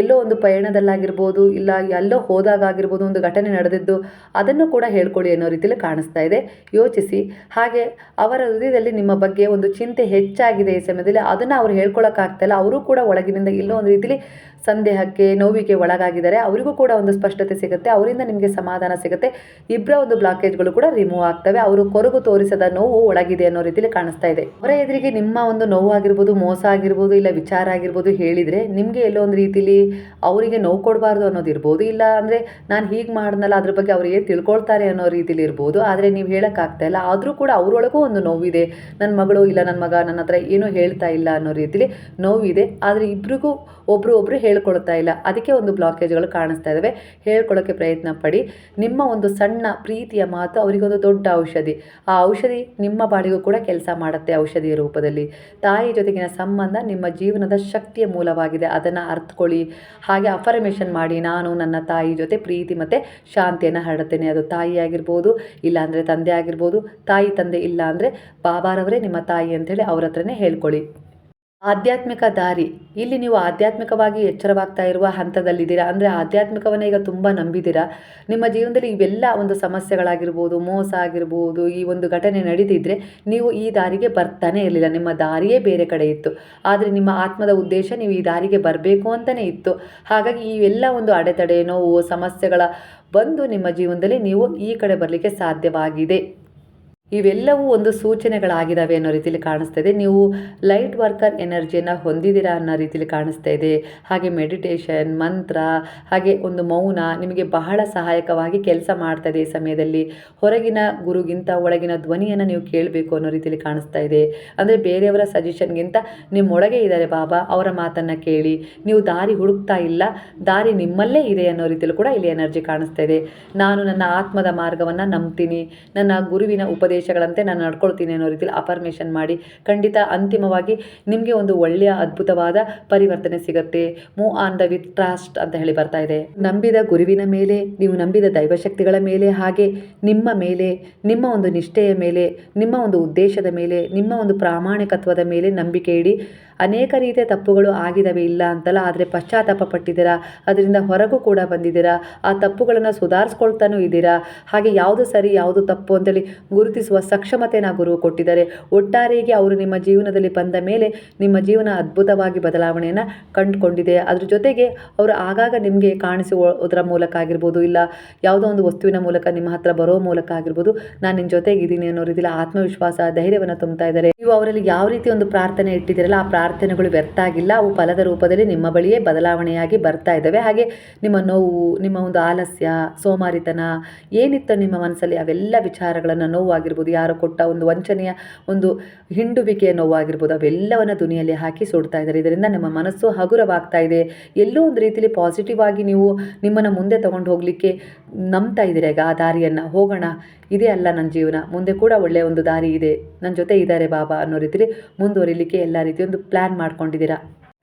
ಎಲ್ಲೋ ಒಂದು ಪಯಣದಲ್ಲಾಗಿರ್ಬೋದು, ಇಲ್ಲ ಎಲ್ಲೋ ಹೋದಾಗ ಆಗಿರ್ಬೋದು, ಒಂದು ಘಟನೆ ನಡೆದಿದ್ದು ಅದನ್ನು ಕೂಡ ಹೇಳ್ಕೊಳ್ಳಿ ಅನ್ನೋ ರೀತಿಯಲ್ಲಿ ಕಾಣಿಸ್ತಾ ಇದೆ. ಯೋಚಿಸಿ. ಹಾಗೆ ಅವರ ಹೃದಯದಲ್ಲಿ ನಿಮ್ಮ ಬಗ್ಗೆ ಒಂದು ಚಿಂತೆ ಹೆಚ್ಚಾಗಿದೆ ಈ ಸಮಯದಲ್ಲಿ, ಅದನ್ನು ಅವ್ರು ಹೇಳ್ಕೊಳ್ಳೋಕ್ಕಾಗ್ತಾಯಿಲ್ಲ. ಅವರು ಕೂಡ ಒಳಗಿನಿಂದ ಎಲ್ಲೋ ಒಂದು ರೀತಿಲಿ ಸಂದೇಹಕ್ಕೆ, ನೋವಿಗೆ ಒಳಗಾಗಿದ್ದಾರೆ. ಅವರಿಗೂ ಕೂಡ ಒಂದು ಸ್ಪಷ್ಟತೆ ಸಿಗುತ್ತೆ, ಅವರಿಂದ ನಿಮಗೆ ಸಮಾಧಾನ ಸಿಗುತ್ತೆ. ಇಬ್ಬರ ಒಂದು ಬ್ಲಾಕೇಜ್ಗಳು ಬ್ಲಾಕೇಜ್ಗಳು ಕೂಡ ರಿಮೂವ್ ಆಗ್ತವೆ. ಅವರು ಕೊರಗು ತೋರಿಸದ ನೋವು ಒಳಗಿದೆ ಅನ್ನೋ ರೀತಿಯಲ್ಲಿ ಕಾಣಿಸ್ತಾ ಇದೆ. ಅವರ ಎದುರಿಗೆ ನಿಮ್ಮ ಒಂದು ನೋವು ಆಗಿರ್ಬೋದು, ಮೋಸ ಆಗಿರ್ಬೋದು, ಇಲ್ಲ ವಿಚಾರ ಆಗಿರ್ಬೋದು ಹೇಳಿದರೆ ನಿಮಗೆ ಎಲ್ಲೋ ಒಂದು ರೀತಿಲಿ ಅವರಿಗೆ ನೋವು ಕೊಡಬಾರ್ದು ಅನ್ನೋದಿರ್ಬೋದು, ಇಲ್ಲ ಅಂದರೆ ನಾನು ಹೀಗೆ ಮಾಡಿದ್ನಲ್ಲ ಅದ್ರ ಬಗ್ಗೆ ಅವ್ರು ಏನು ತಿಳ್ಕೊಳ್ತಾರೆ ಅನ್ನೋ ರೀತಿಲಿ ಇರ್ಬೋದು. ಆದರೆ ನೀವು ಹೇಳೋಕ್ಕಾಗ್ತಾ ಇಲ್ಲ. ಆದರೂ ಕೂಡ ಅವರೊಳಗೂ ಒಂದು ನೋವಿದೆ. ನನ್ನ ಮಗಳು ಇಲ್ಲ ನನ್ನ ಮಗ ನನ್ನ ಹತ್ರ ಏನೂ ಹೇಳ್ತಾ ಇಲ್ಲ ಅನ್ನೋ ರೀತಿಲಿ ನೋವಿದೆ. ಆದರೆ ಇಬ್ರಿಗೂ ಒಬ್ರು ಹೇಳ್ಕೊಳ್ತಾ ಇಲ್ಲ. ಅದಕ್ಕೆ ಒಂದು ಬ್ಲಾಕೇಜ್ಗಳು ಕಾಣಿಸ್ತಾ ಇದ್ದಾವೆ. ಹೇಳ್ಕೊಳ್ಳೋಕ್ಕೆ ಪ್ರಯತ್ನ ಪಡಿ. ನಿಮ್ಮ ಒಂದು ಸಣ್ಣ ಪ್ರೀತಿಯ ಮಾತು ಅವರಿಗೊಂದು ದೊಡ್ಡ ಔಷಧಿ. ಆ ಔಷಧಿ ನಿಮ್ಮ ಬಾಡಿಗೂ ಕೂಡ ಕೆಲಸ ಮಾಡುತ್ತೆ ಔಷಧಿಯ ರೂಪದಲ್ಲಿ. ತಾಯಿ ಜೊತೆಗಿನ ಸಂಬಂಧ ನಿಮ್ಮ ಜೀವನದ ಶಕ್ತಿಯ ಮೂಲವಾಗಿದೆ. ಅದನ್ನು ಅರ್ಥಕೊಳ್ಳಿ. ಹಾಗೆ ಅಫರ್ಮೇಷನ್ ಮಾಡಿ, ನಾನು ನನ್ನ ತಾಯಿ ಜೊತೆ ಪ್ರೀತಿ ಮತ್ತು ಶಾಂತಿಯನ್ನು ಹರಡುತ್ತೇನೆ. ಅದು ತಾಯಿ ಆಗಿರ್ಬೋದು, ಇಲ್ಲಾಂದರೆ ತಂದೆ ಆಗಿರ್ಬೋದು. ತಾಯಿ ತಂದೆ ಇಲ್ಲ ಅಂದರೆ ಬಾಬಾರವರೇ ನಿಮ್ಮ ತಾಯಿ ಅಂಥೇಳಿ ಅವ್ರ ಹತ್ರನೇ ಹೇಳ್ಕೊಳ್ಳಿ. ಆಧ್ಯಾತ್ಮಿಕ ದಾರಿ. ಇಲ್ಲಿ ನೀವು ಆಧ್ಯಾತ್ಮಿಕವಾಗಿ ಎಚ್ಚರವಾಗ್ತಾ ಇರುವ ಹಂತದಲ್ಲಿದ್ದೀರಾ. ಅಂದರೆ ಆಧ್ಯಾತ್ಮಿಕವನ್ನೇ ಈಗ ತುಂಬ ನಂಬಿದ್ದೀರಾ. ನಿಮ್ಮ ಜೀವನದಲ್ಲಿ ಇವೆಲ್ಲ ಒಂದು ಸಮಸ್ಯೆಗಳಾಗಿರ್ಬೋದು, ಮೋಸ ಆಗಿರ್ಬೋದು, ಈ ಒಂದು ಘಟನೆ ನಡೀತಿದ್ರೆ ನೀವು ಈ ದಾರಿಗೆ ಬರ್ತಾನೆ ಇರಲಿಲ್ಲ. ನಿಮ್ಮ ದಾರಿಯೇ ಬೇರೆ ಕಡೆ ಇತ್ತು. ಆದರೆ ನಿಮ್ಮ ಆತ್ಮದ ಉದ್ದೇಶ ನೀವು ಈ ದಾರಿಗೆ ಬರಬೇಕು ಅಂತಲೇ ಇತ್ತು. ಹಾಗಾಗಿ ಇವೆಲ್ಲ ಒಂದು ಅಡೆತಡೆ, ನೋವು, ಸಮಸ್ಯೆಗಳ ಬಂದು ನಿಮ್ಮ ಜೀವನದಲ್ಲಿ ನೀವು ಈ ಕಡೆ ಬರಲಿಕ್ಕೆ ಸಾಧ್ಯವಾಗಿದೆ. ಇವೆಲ್ಲವೂ ಒಂದು ಸೂಚನೆಗಳಾಗಿದ್ದಾವೆ ಅನ್ನೋ ರೀತಿಯಲ್ಲಿ ಕಾಣಿಸ್ತಾ ಇದೆ. ನೀವು ಲೈಟ್ ವರ್ಕರ್ ಎನರ್ಜಿಯನ್ನು ಹೊಂದಿದ್ದೀರಾ ಅನ್ನೋ ರೀತಿಯಲ್ಲಿ ಕಾಣಿಸ್ತಾ ಇದೆ. ಹಾಗೆ ಮೆಡಿಟೇಷನ್, ಮಂತ್ರ, ಹಾಗೆ ಒಂದು ಮೌನ ನಿಮಗೆ ಬಹಳ ಸಹಾಯಕವಾಗಿ ಕೆಲಸ ಮಾಡ್ತಾ ಇದೆ. ಈ ಸಮಯದಲ್ಲಿ ಹೊರಗಿನ ಗುರುಗಿಂತ ಒಳಗಿನ ಧ್ವನಿಯನ್ನು ನೀವು ಕೇಳಬೇಕು ಅನ್ನೋ ರೀತಿಯಲ್ಲಿ ಕಾಣಿಸ್ತಾ ಇದೆ. ಅಂದರೆ ಬೇರೆಯವರ ಸಜೆಷನ್ಗಿಂತ ನಿಮ್ಮೊಳಗೆ ಇದ್ದಾರೆ ಬಾಬಾ, ಅವರ ಮಾತನ್ನು ಕೇಳಿ. ನೀವು ದಾರಿ ಹುಡುಕ್ತಾ ಇಲ್ಲ, ದಾರಿ ನಿಮ್ಮಲ್ಲೇ ಇದೆ ಅನ್ನೋ ರೀತಿಯಲ್ಲಿ ಕೂಡ ಇಲ್ಲಿ ಎನರ್ಜಿ ಕಾಣಿಸ್ತಾ ಇದೆ. ನಾನು ನನ್ನ ಆತ್ಮದ ಮಾರ್ಗವನ್ನು ನಂಬ್ತೀನಿ, ನನ್ನ ಗುರುವಿನ ಉಪದೇಶಗಳಂತೆ ನಾನು ನಡ್ಕೊಳ್ತೀನಿ ಅನ್ನೋ ರೀತಿಯಲ್ಲಿ ಅಫರ್ಮೇಷನ್ ಮಾಡಿ. ಖಂಡಿತ ಅಂತಿಮವಾಗಿ ನಿಮಗೆ ಒಂದು ಒಳ್ಳೆಯ ಅದ್ಭುತವಾದ ಪರಿವರ್ತನೆ ಸಿಗುತ್ತೆ. Move on the with trust ಅಂತ ಹೇಳಿ ಬರ್ತಾ ಇದೆ. ನಂಬಿದ ಗುರುವಿನ ಮೇಲೆ, ನೀವು ನಂಬಿದ ದೈವಶಕ್ತಿಗಳ ಮೇಲೆ, ಹಾಗೆ ನಿಮ್ಮ ಮೇಲೆ, ನಿಮ್ಮ ಒಂದು ನಿಷ್ಠೆಯ ಮೇಲೆ, ನಿಮ್ಮ ಒಂದು ಉದ್ದೇಶದ ಮೇಲೆ, ನಿಮ್ಮ ಒಂದು ಪ್ರಾಮಾಣಿಕತ್ವದ ಮೇಲೆ ನಂಬಿಕೆ ಇಡಿ. ಅನೇಕ ರೀತಿಯ ತಪ್ಪುಗಳು ಆಗಿದ್ದಾವೆ, ಇಲ್ಲ ಅಂತಲ್ಲ. ಆದರೆ ಪಶ್ಚಾತ್ತಾಪ ಪಟ್ಟಿದ್ದೀರಾ, ಅದರಿಂದ ಹೊರಗೂ ಕೂಡ ಬಂದಿದ್ದೀರಾ. ಆ ತಪ್ಪುಗಳನ್ನು ಸುಧಾರಿಸ್ಕೊಳ್ತಾನೂ ಇದ್ದೀರಾ. ಹಾಗೆ ಯಾವುದು ಸರಿ ಯಾವುದು ತಪ್ಪು ಅಂತೇಳಿ ಗುರುತಿಸುವ ಸಕ್ಷಮತೆನ ಗುರು ಕೊಟ್ಟಿದ್ದಾರೆ. ಒಟ್ಟಾರೆಯಾಗಿ ಅವರು ನಿಮ್ಮ ಜೀವನದಲ್ಲಿ ಬಂದ ಮೇಲೆ ನಿಮ್ಮ ಜೀವನ ಅದ್ಭುತವಾಗಿ ಬದಲಾವಣೆಯನ್ನು ಕಂಡುಕೊಂಡಿದೆ. ಅದ್ರ ಜೊತೆಗೆ ಅವರು ಆಗಾಗ ನಿಮಗೆ ಕಾಣಿಸುವುದರ ಮೂಲಕ ಆಗಿರ್ಬೋದು, ಇಲ್ಲ ಯಾವುದೋ ಒಂದು ವಸ್ತುವಿನ ಮೂಲಕ ನಿಮ್ಮ ಹತ್ರ ಬರೋ ಮೂಲಕ ಆಗಿರ್ಬೋದು, ನಾನು ನಿನ್ನ ಜೊತೆಗಿದ್ದೀನಿ ಅನ್ನೋ ರೀತಿಯಲ್ಲಿ ಆತ್ಮವಿಶ್ವಾಸ, ಧೈರ್ಯವನ್ನು ತುಂಬ್ತಾ ಇದ್ದಾರೆ. ನೀವು ಅವರಲ್ಲಿ ಯಾವ ರೀತಿ ಒಂದು ಪ್ರಾರ್ಥನೆ ಇಟ್ಟಿದ್ದೀರಲ್ಲ, ಆ ಪ್ರಾರ್ಥನೆಗಳು ವ್ಯರ್ಥ ಆಗಿಲ್ಲ. ಅವು ಫಲದ ರೂಪದಲ್ಲಿ ನಿಮ್ಮ ಬಳಿಯೇ ಬದಲಾವಣೆಯಾಗಿ ಬರ್ತಾ ಇದ್ದಾವೆ. ಹಾಗೆ ನಿಮ್ಮ ನೋವು, ನಿಮ್ಮ ಒಂದು ಆಲಸ್ಯ, ಸೋಮಾರಿತನ ಏನಿತ್ತು ನಿಮ್ಮ ಮನಸ್ಸಲ್ಲಿ, ಅವೆಲ್ಲ ವಿಚಾರಗಳನ್ನು, ನೋವಾಗಿರ್ಬೋದು, ಯಾರು ಕೊಟ್ಟ ಒಂದು ವಂಚನೆಯ ಒಂದು ಹಿಂಡುವಿಕೆಯ ನೋವಾಗಿರ್ಬೋದು, ಅವೆಲ್ಲವನ್ನು ದುನಿಯಲ್ಲಿ ಹಾಕಿ ಸುಡ್ತಾ ಇದ್ದಾರೆ. ಇದರಿಂದ ನಿಮ್ಮ ಮನಸ್ಸು ಹಗುರವಾಗ್ತಾ ಇದೆ. ಎಲ್ಲೋ ಒಂದು ರೀತಿಯಲ್ಲಿ ಪಾಸಿಟಿವ್ ಆಗಿ ನೀವು ನಿಮ್ಮನ್ನು ಮುಂದೆ ತಗೊಂಡು ಹೋಗಲಿಕ್ಕೆ ನಂಬ್ತಾ ಇದ್ದೀರಾ. ಈಗ ಆ ದಾರಿಯನ್ನು ಹೋಗೋಣ, ಇದೇ ಅಲ್ಲ ನನ್ನ ಜೀವನ, ಮುಂದೆ ಕೂಡ ಒಳ್ಳೆಯ ಒಂದು ದಾರಿ ಇದೆ, ನನ್ನ ಜೊತೆ ಇದ್ದಾರೆ ಬಾಬಾ ಅನ್ನೋ ರೀತಿಯಲ್ಲಿ ಮುಂದುವರಿಲಿಕ್ಕೆ ಎಲ್ಲ ರೀತಿಯ ಒಂದು ಪ್ಲ್ಯಾನ್ ಮಾಡ್ಕೊಂಡಿದ್ದೀರಾ.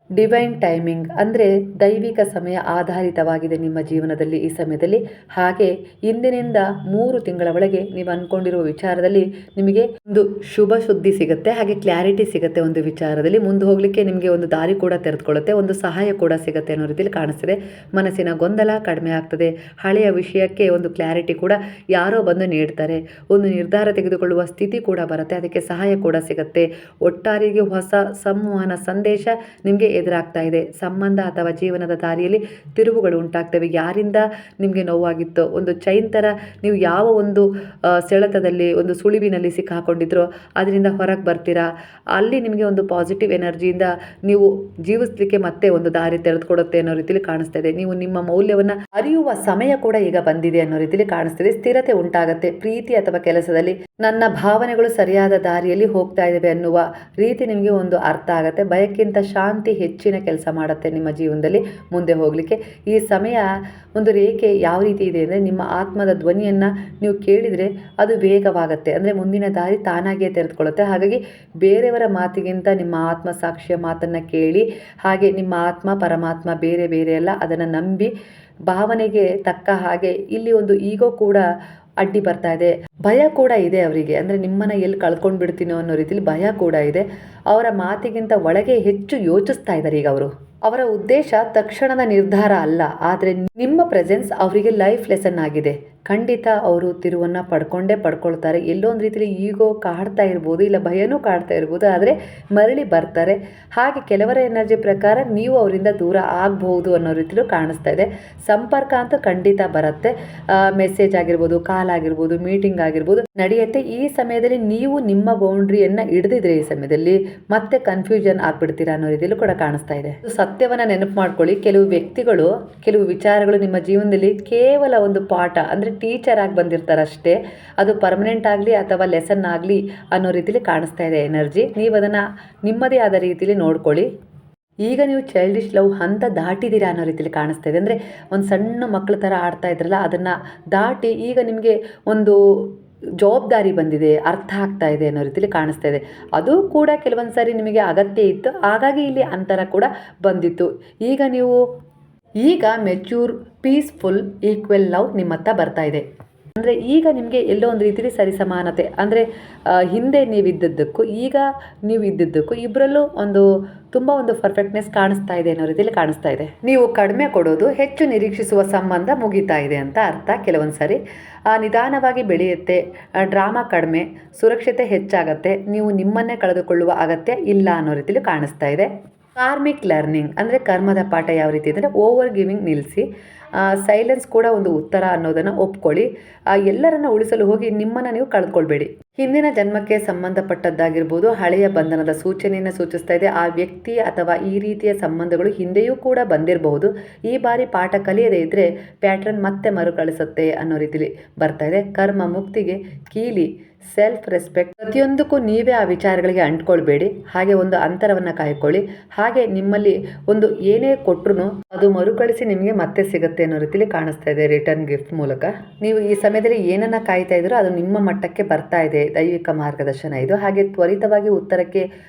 ಡಿವೈನ್ ಟೈಮಿಂಗ್ ಅಂದರೆ ದೈವಿಕ ಸಮಯ ಆಧಾರಿತವಾಗಿದೆ ನಿಮ್ಮ ಜೀವನದಲ್ಲಿ ಈ ಸಮಯದಲ್ಲಿ. ಹಾಗೆ ಇಂದಿನಿಂದ 3 ತಿಂಗಳ ಒಳಗೆ ನೀವು ಅಂದ್ಕೊಂಡಿರುವ ವಿಚಾರದಲ್ಲಿ ನಿಮಗೆ ಒಂದು ಶುಭ ಸುದ್ದಿ ಸಿಗುತ್ತೆ. ಹಾಗೆ ಕ್ಲಾರಿಟಿ ಸಿಗುತ್ತೆ. ಒಂದು ವಿಚಾರದಲ್ಲಿ ಮುಂದೆ ಹೋಗಲಿಕ್ಕೆ ನಿಮಗೆ ಒಂದು ದಾರಿ ಕೂಡ ತೆರೆದುಕೊಳ್ಳುತ್ತೆ, ಒಂದು ಸಹಾಯ ಕೂಡ ಸಿಗುತ್ತೆ ಅನ್ನೋ ರೀತಿಯಲ್ಲಿ ಕಾಣಿಸ್ತಿದೆ. ಮನಸ್ಸಿನ ಗೊಂದಲ ಕಡಿಮೆ ಆಗ್ತದೆ. ಹಳೆಯ ವಿಷಯಕ್ಕೆ ಒಂದು ಕ್ಲಾರಿಟಿ ಕೂಡ ಯಾರೋ ಬಂದು ನೀಡ್ತಾರೆ. ಒಂದು ನಿರ್ಧಾರ ತೆಗೆದುಕೊಳ್ಳುವ ಸ್ಥಿತಿ ಕೂಡ ಬರುತ್ತೆ, ಅದಕ್ಕೆ ಸಹಾಯ ಕೂಡ ಸಿಗುತ್ತೆ. ಒಟ್ಟಾರೆಗೆ ಹೊಸ ಸಂವಹನ ಸಂದೇಶ ನಿಮಗೆ ಎದುರಾಗ್ತಾ ಇದೆ. ಸಂಬಂಧ ಅಥವಾ ಜೀವನದ ದಾರಿಯಲ್ಲಿ ತಿರುವುಗಳು ಉಂಟಾಗ್ತವೆ. ಯಾರಿಂದ ನಿಮಗೆ ನೋವಾಗಿತ್ತೋ, ಒಂದು ಚೈನ್ ಥರ ನೀವು ಯಾವ ಒಂದು ಸೆಳೆತದಲ್ಲಿ, ಒಂದು ಸುಳಿವಿನಲ್ಲಿ ಸಿಕ್ಕಾಕೊಂಡಿದ್ರೋ ಅದರಿಂದ ಹೊರಗೆ ಬರ್ತೀರಾ. ಅಲ್ಲಿ ನಿಮಗೆ ಒಂದು ಪಾಸಿಟಿವ್ ಎನರ್ಜಿಯಿಂದ ನೀವು ಜೀವಿಸಲಿಕ್ಕೆ ಮತ್ತೆ ಒಂದು ದಾರಿ ತೆರೆದುಕೊಡುತ್ತೆ ಅನ್ನೋ ರೀತಿಯಲ್ಲಿ ಕಾಣಿಸ್ತಾ ಇದೆ. ನೀವು ನಿಮ್ಮ ಮೌಲ್ಯವನ್ನು ಅರಿಯುವ ಸಮಯ ಕೂಡ ಈಗ ಬಂದಿದೆ ಅನ್ನೋ ರೀತಿಯಲ್ಲಿ ಕಾಣಿಸ್ತಿದೆ. ಸ್ಥಿರತೆ ಉಂಟಾಗುತ್ತೆ. ಪ್ರೀತಿ ಅಥವಾ ಕೆಲಸದಲ್ಲಿ ನನ್ನ ಭಾವನೆಗಳು ಸರಿಯಾದ ದಾರಿಯಲ್ಲಿ ಹೋಗ್ತಾ ಇದ್ದಾವೆ ಅನ್ನುವ ರೀತಿ ನಿಮಗೆ ಒಂದು ಅರ್ಥ ಆಗುತ್ತೆ. ಭಯಕ್ಕಿಂತ ಶಾಂತಿ ಹೆಚ್ಚಿನ ಕೆಲಸ ಮಾಡುತ್ತೆ ನಿಮ್ಮ ಜೀವನದಲ್ಲಿ ಮುಂದೆ ಹೋಗಲಿಕ್ಕೆ. ಈ ಸಮಯ ಒಂದು ರೇಖೆ ಯಾವ ರೀತಿ ಇದೆ ಅಂದರೆ, ನಿಮ್ಮ ಆತ್ಮದ ಧ್ವನಿಯನ್ನು ನೀವು ಕೇಳಿದರೆ ಅದು ವೇಗವಾಗುತ್ತೆ. ಅಂದರೆ ಮುಂದಿನ ದಾರಿ ತಾನಾಗಿಯೇ ತೆರೆದುಕೊಳ್ಳುತ್ತೆ. ಹಾಗಾಗಿ ಬೇರೆಯವರ ಮಾತಿಗಿಂತ ನಿಮ್ಮ ಆತ್ಮ ಸಾಕ್ಷಿಯ ಮಾತನ್ನು ಕೇಳಿ, ಹಾಗೆ ನಿಮ್ಮ ಆತ್ಮ ಪರಮಾತ್ಮ ಬೇರೆ ಬೇರೆ ಅಲ್ಲ, ಅದನ್ನು ನಂಬಿ ಭಾವನೆಗೆ ತಕ್ಕ ಹಾಗೆ ಇಲ್ಲಿ ಒಂದು ಈಗೋ ಕೂಡ ಅಡ್ಡಿ ಬರ್ತಾ ಇದೆ. ಭಯ ಕೂಡ ಇದೆ ಅವರಿಗೆ. ಅಂದರೆ ನಿಮ್ಮನ್ನು ಎಲ್ಲಿ ಕಳ್ಕೊಂಡು ಬಿಡ್ತೀನೋ ಅನ್ನೋ ರೀತಿಯಲ್ಲಿ ಭಯ ಕೂಡ ಇದೆ. ಅವರ ಮಾತಿಗಿಂತ ಒಳಗೆ ಹೆಚ್ಚು ಯೋಚಿಸ್ತಾ ಇದ್ದಾರೆ ಈಗ ಅವರು. ಅವರ ಉದ್ದೇಶ ತಕ್ಷಣದ ನಿರ್ಧಾರ ಅಲ್ಲ, ಆದರೆ ನಿಮ್ಮ ಪ್ರೆಸೆನ್ಸ್ ಅವರಿಗೆ ಲೈಫ್ ಲೆಸನ್ ಆಗಿದೆ. ಖಂಡಿತ ಅವರು ತಿರುವನ್ನು ಪಡ್ಕೊಳ್ತಾರೆ. ಎಲ್ಲೋ ಒಂದು ರೀತಿಯಲ್ಲಿ ಈಗೋ ಕಾಡ್ತಾ ಇರ್ಬೋದು, ಇಲ್ಲ ಭಯನೂ ಕಾಡ್ತಾ ಇರ್ಬೋದು, ಆದರೆ ಮರಳಿ ಬರ್ತಾರೆ. ಹಾಗೆ ಕೆಲವರ ಎನರ್ಜಿ ಪ್ರಕಾರ ನೀವು ಅವರಿಂದ ದೂರ ಆಗ್ಬೋದು ಅನ್ನೋ ರೀತಿಲೂ ಕಾಣಿಸ್ತಾ ಇದೆ. ಸಂಪರ್ಕ ಅಂತೂ ಖಂಡಿತ ಬರುತ್ತೆ. ಮೆಸೇಜ್ ಆಗಿರ್ಬೋದು, ಕಾಲ್ ಆಗಿರ್ಬೋದು, ಮೀಟಿಂಗ್ ಆಗಿರ್ಬೋದು ನಡೆಯುತ್ತೆ. ಈ ಸಮಯದಲ್ಲಿ ನೀವು ನಿಮ್ಮ ಬೌಂಡ್ರಿಯನ್ನು ಹಿಡಿದಿದ್ರೆ ಈ ಸಮಯದಲ್ಲಿ ಮತ್ತೆ ಕನ್ಫ್ಯೂಷನ್ ಆಗ್ಬಿಡ್ತೀರಾ ಅನ್ನೋ ರೀತಿಯಲ್ಲೂ ಕೂಡ ಕಾಣಿಸ್ತಾ ಇದೆ. ಸತ್ಯವನ್ನು ನೆನಪು ಮಾಡ್ಕೊಳ್ಳಿ, ಕೆಲವು ವ್ಯಕ್ತಿಗಳು, ಕೆಲವು ವಿಚಾರಗಳು ನಿಮ್ಮ ಜೀವನದಲ್ಲಿ ಕೇವಲ ಒಂದು ಪಾಠ ಅಂದರೆ ಟೀಚರ್ ಆಗಿ ಬಂದಿರ್ತಾರೆ ಅಷ್ಟೇ. ಅದು ಪರ್ಮನೆಂಟ್ ಆಗಲಿ ಅಥವಾ ಲೆಸನ್ ಆಗಲಿ ಅನ್ನೋ ರೀತಿಯಲ್ಲಿ ಕಾಣಿಸ್ತಾ ಇದೆ ಎನರ್ಜಿ. ನೀವು ಅದನ್ನು ನಿಮ್ಮದೇ ಆದ ರೀತಿಯಲ್ಲಿ ನೋಡ್ಕೊಳ್ಳಿ. ಈಗ ನೀವು ಚೈಲ್ಡಿಶ್ ಲವ್ ಹಂತ ದಾಟಿದ್ದೀರಾ ಅನ್ನೋ ರೀತಿಯಲ್ಲಿ ಕಾಣಿಸ್ತಾ ಇದೆ. ಅಂದರೆ ಒಂದು ಸಣ್ಣ ಮಕ್ಕಳ ಥರ ಆಡ್ತಾ ಇದ್ರಲ್ಲ, ಅದನ್ನು ದಾಟಿ ಈಗ ನಿಮಗೆ ಒಂದು ಜವಾಬ್ದಾರಿ ಬಂದಿದೆ, ಅರ್ಥ ಆಗ್ತಾ ಇದೆ ಅನ್ನೋ ರೀತಿಯಲ್ಲಿ ಕಾಣಿಸ್ತಾ ಇದೆ. ಅದು ಕೂಡ ಕೆಲವೊಂದು ಸಾರಿ ನಿಮಗೆ ಅಗತ್ಯ ಇತ್ತು, ಹಾಗಾಗಿ ಇಲ್ಲಿ ಅಂತರ ಕೂಡ ಬಂದಿತ್ತು. ಈಗ ಮೆಚ್ಯೂರ್, ಪೀಸ್ಫುಲ್, ಈಕ್ವಲ್ ಲವ್ ನಿಮ್ಮ ಹತ್ರ ಬರ್ತಾ ಇದೆ. ಅಂದರೆ ಈಗ ನಿಮಗೆ ಎಲ್ಲೋ ಒಂದು ರೀತಿಯಲ್ಲಿ ಸರಿಸಮಾನತೆ, ಅಂದರೆ ಹಿಂದೆ ನೀವಿದ್ದದ್ದಕ್ಕೂ ಈಗ ನೀವು ಇದ್ದದ್ದಕ್ಕೂ ಇಬ್ಬರಲ್ಲೂ ತುಂಬ ಒಂದು ಪರ್ಫೆಕ್ಟ್ನೆಸ್ ಕಾಣಿಸ್ತಾ ಇದೆ ಅನ್ನೋ ರೀತಿಯಲ್ಲಿ ಕಾಣಿಸ್ತಾ ಇದೆ. ನೀವು ಕಡಿಮೆ ಕೊಡೋದು, ಹೆಚ್ಚು ನಿರೀಕ್ಷಿಸುವ ಸಂಬಂಧ ಮುಗಿತಾ ಇದೆ ಅಂತ ಅರ್ಥ. ಕೆಲವೊಂದು ಸಾರಿ ನಿಧಾನವಾಗಿ ಬೆಳೆಯುತ್ತೆ, ಡ್ರಾಮಾ ಕಡಿಮೆ, ಸುರಕ್ಷತೆ ಹೆಚ್ಚಾಗತ್ತೆ, ನೀವು ನಿಮ್ಮನ್ನೇ ಕಳೆದುಕೊಳ್ಳುವ ಅಗತ್ಯ ಇಲ್ಲ ಅನ್ನೋ ರೀತಿಯಲ್ಲಿ ಕಾಣಿಸ್ತಾ ಇದೆ. ಕಾರ್ಮಿಕ್ ಲರ್ನಿಂಗ್ ಅಂದರೆ ಕರ್ಮದ ಪಾಠ ಯಾವ ರೀತಿ ಅಂದರೆ ಓವರ್ ಗಿವಿಂಗ್ ನಿಲ್ಲಿಸಿ, ಸೈಲೆನ್ಸ್ ಕೂಡ ಒಂದು ಉತ್ತರ ಅನ್ನೋದನ್ನು ಒಪ್ಕೊಳ್ಳಿ. ಎಲ್ಲರನ್ನ ಉಳಿಸಲು ಹೋಗಿ ನಿಮ್ಮನ್ನು ನೀವು ಕಳೆದುಕೊಳ್ಬೇಡಿ. ಹಿಂದಿನ ಜನ್ಮಕ್ಕೆ ಸಂಬಂಧಪಟ್ಟದ್ದಾಗಿರ್ಬೋದು, ಹಳೆಯ ಬಂಧನದ ಸೂಚನೆಯನ್ನು ಸೂಚಿಸ್ತಾ ಇದೆ. ಆ ವ್ಯಕ್ತಿ ಅಥವಾ ಈ ರೀತಿಯ ಸಂಬಂಧಗಳು ಹಿಂದೆಯೂ ಕೂಡ ಬಂದಿರಬಹುದು. ಈ ಬಾರಿ ಪಾಠ ಕಲಿಯದೇ ಇದ್ದರೆ ಪ್ಯಾಟ್ರನ್ ಮತ್ತೆ ಮರುಕಳಿಸುತ್ತೆ ಅನ್ನೋ ರೀತಿಲಿ ಬರ್ತಾ ಇದೆ. ಕರ್ಮ ಮುಕ್ತಿಗೆ ಕೀಲಿ ಸೆಲ್ಫ್ ರೆಸ್ಪೆಕ್ಟ್. ಪ್ರತಿಯೊಂದಕ್ಕೂ ನೀವೇ ಆ ವಿಚಾರಗಳಿಗೆ ಅಂಟ್ಕೊಳ್ಬೇಡಿ. ಹಾಗೆ ಒಂದು ಅಂತರವನ್ನು ಕಾಯ್ಕೊಳ್ಳಿ. ಹಾಗೆ ನಿಮ್ಮಲ್ಲಿ ಒಂದು ಏನೇ ಕೊಟ್ಟರು ಅದು ಮರುಕಳಿಸಿ ನಿಮಗೆ ಮತ್ತೆ ಸಿಗುತ್ತೆ ಅನ್ನೋ ರೀತಿಲಿ ಕಾಣಿಸ್ತಾ ಇದೆ ರಿಟರ್ನ್ ಗಿಫ್ಟ್ ಮೂಲಕ. ನೀವು ಈ ಸಮಯದಲ್ಲಿ ಏನನ್ನ ಕಾಯ್ತಾ ಇದ್ದೀರೋ ಅದು ನಿಮ್ಮ ಮಟ್ಟಕ್ಕೆ ಬರ್ತಾ ಇದೆ. ದೈವಿಕ ಮಾರ್ಗದರ್ಶನ ಇದು. ಹಾಗೆ ತ್ವರಿತವಾಗಿ ಉತ್ತರಕ್ಕೆ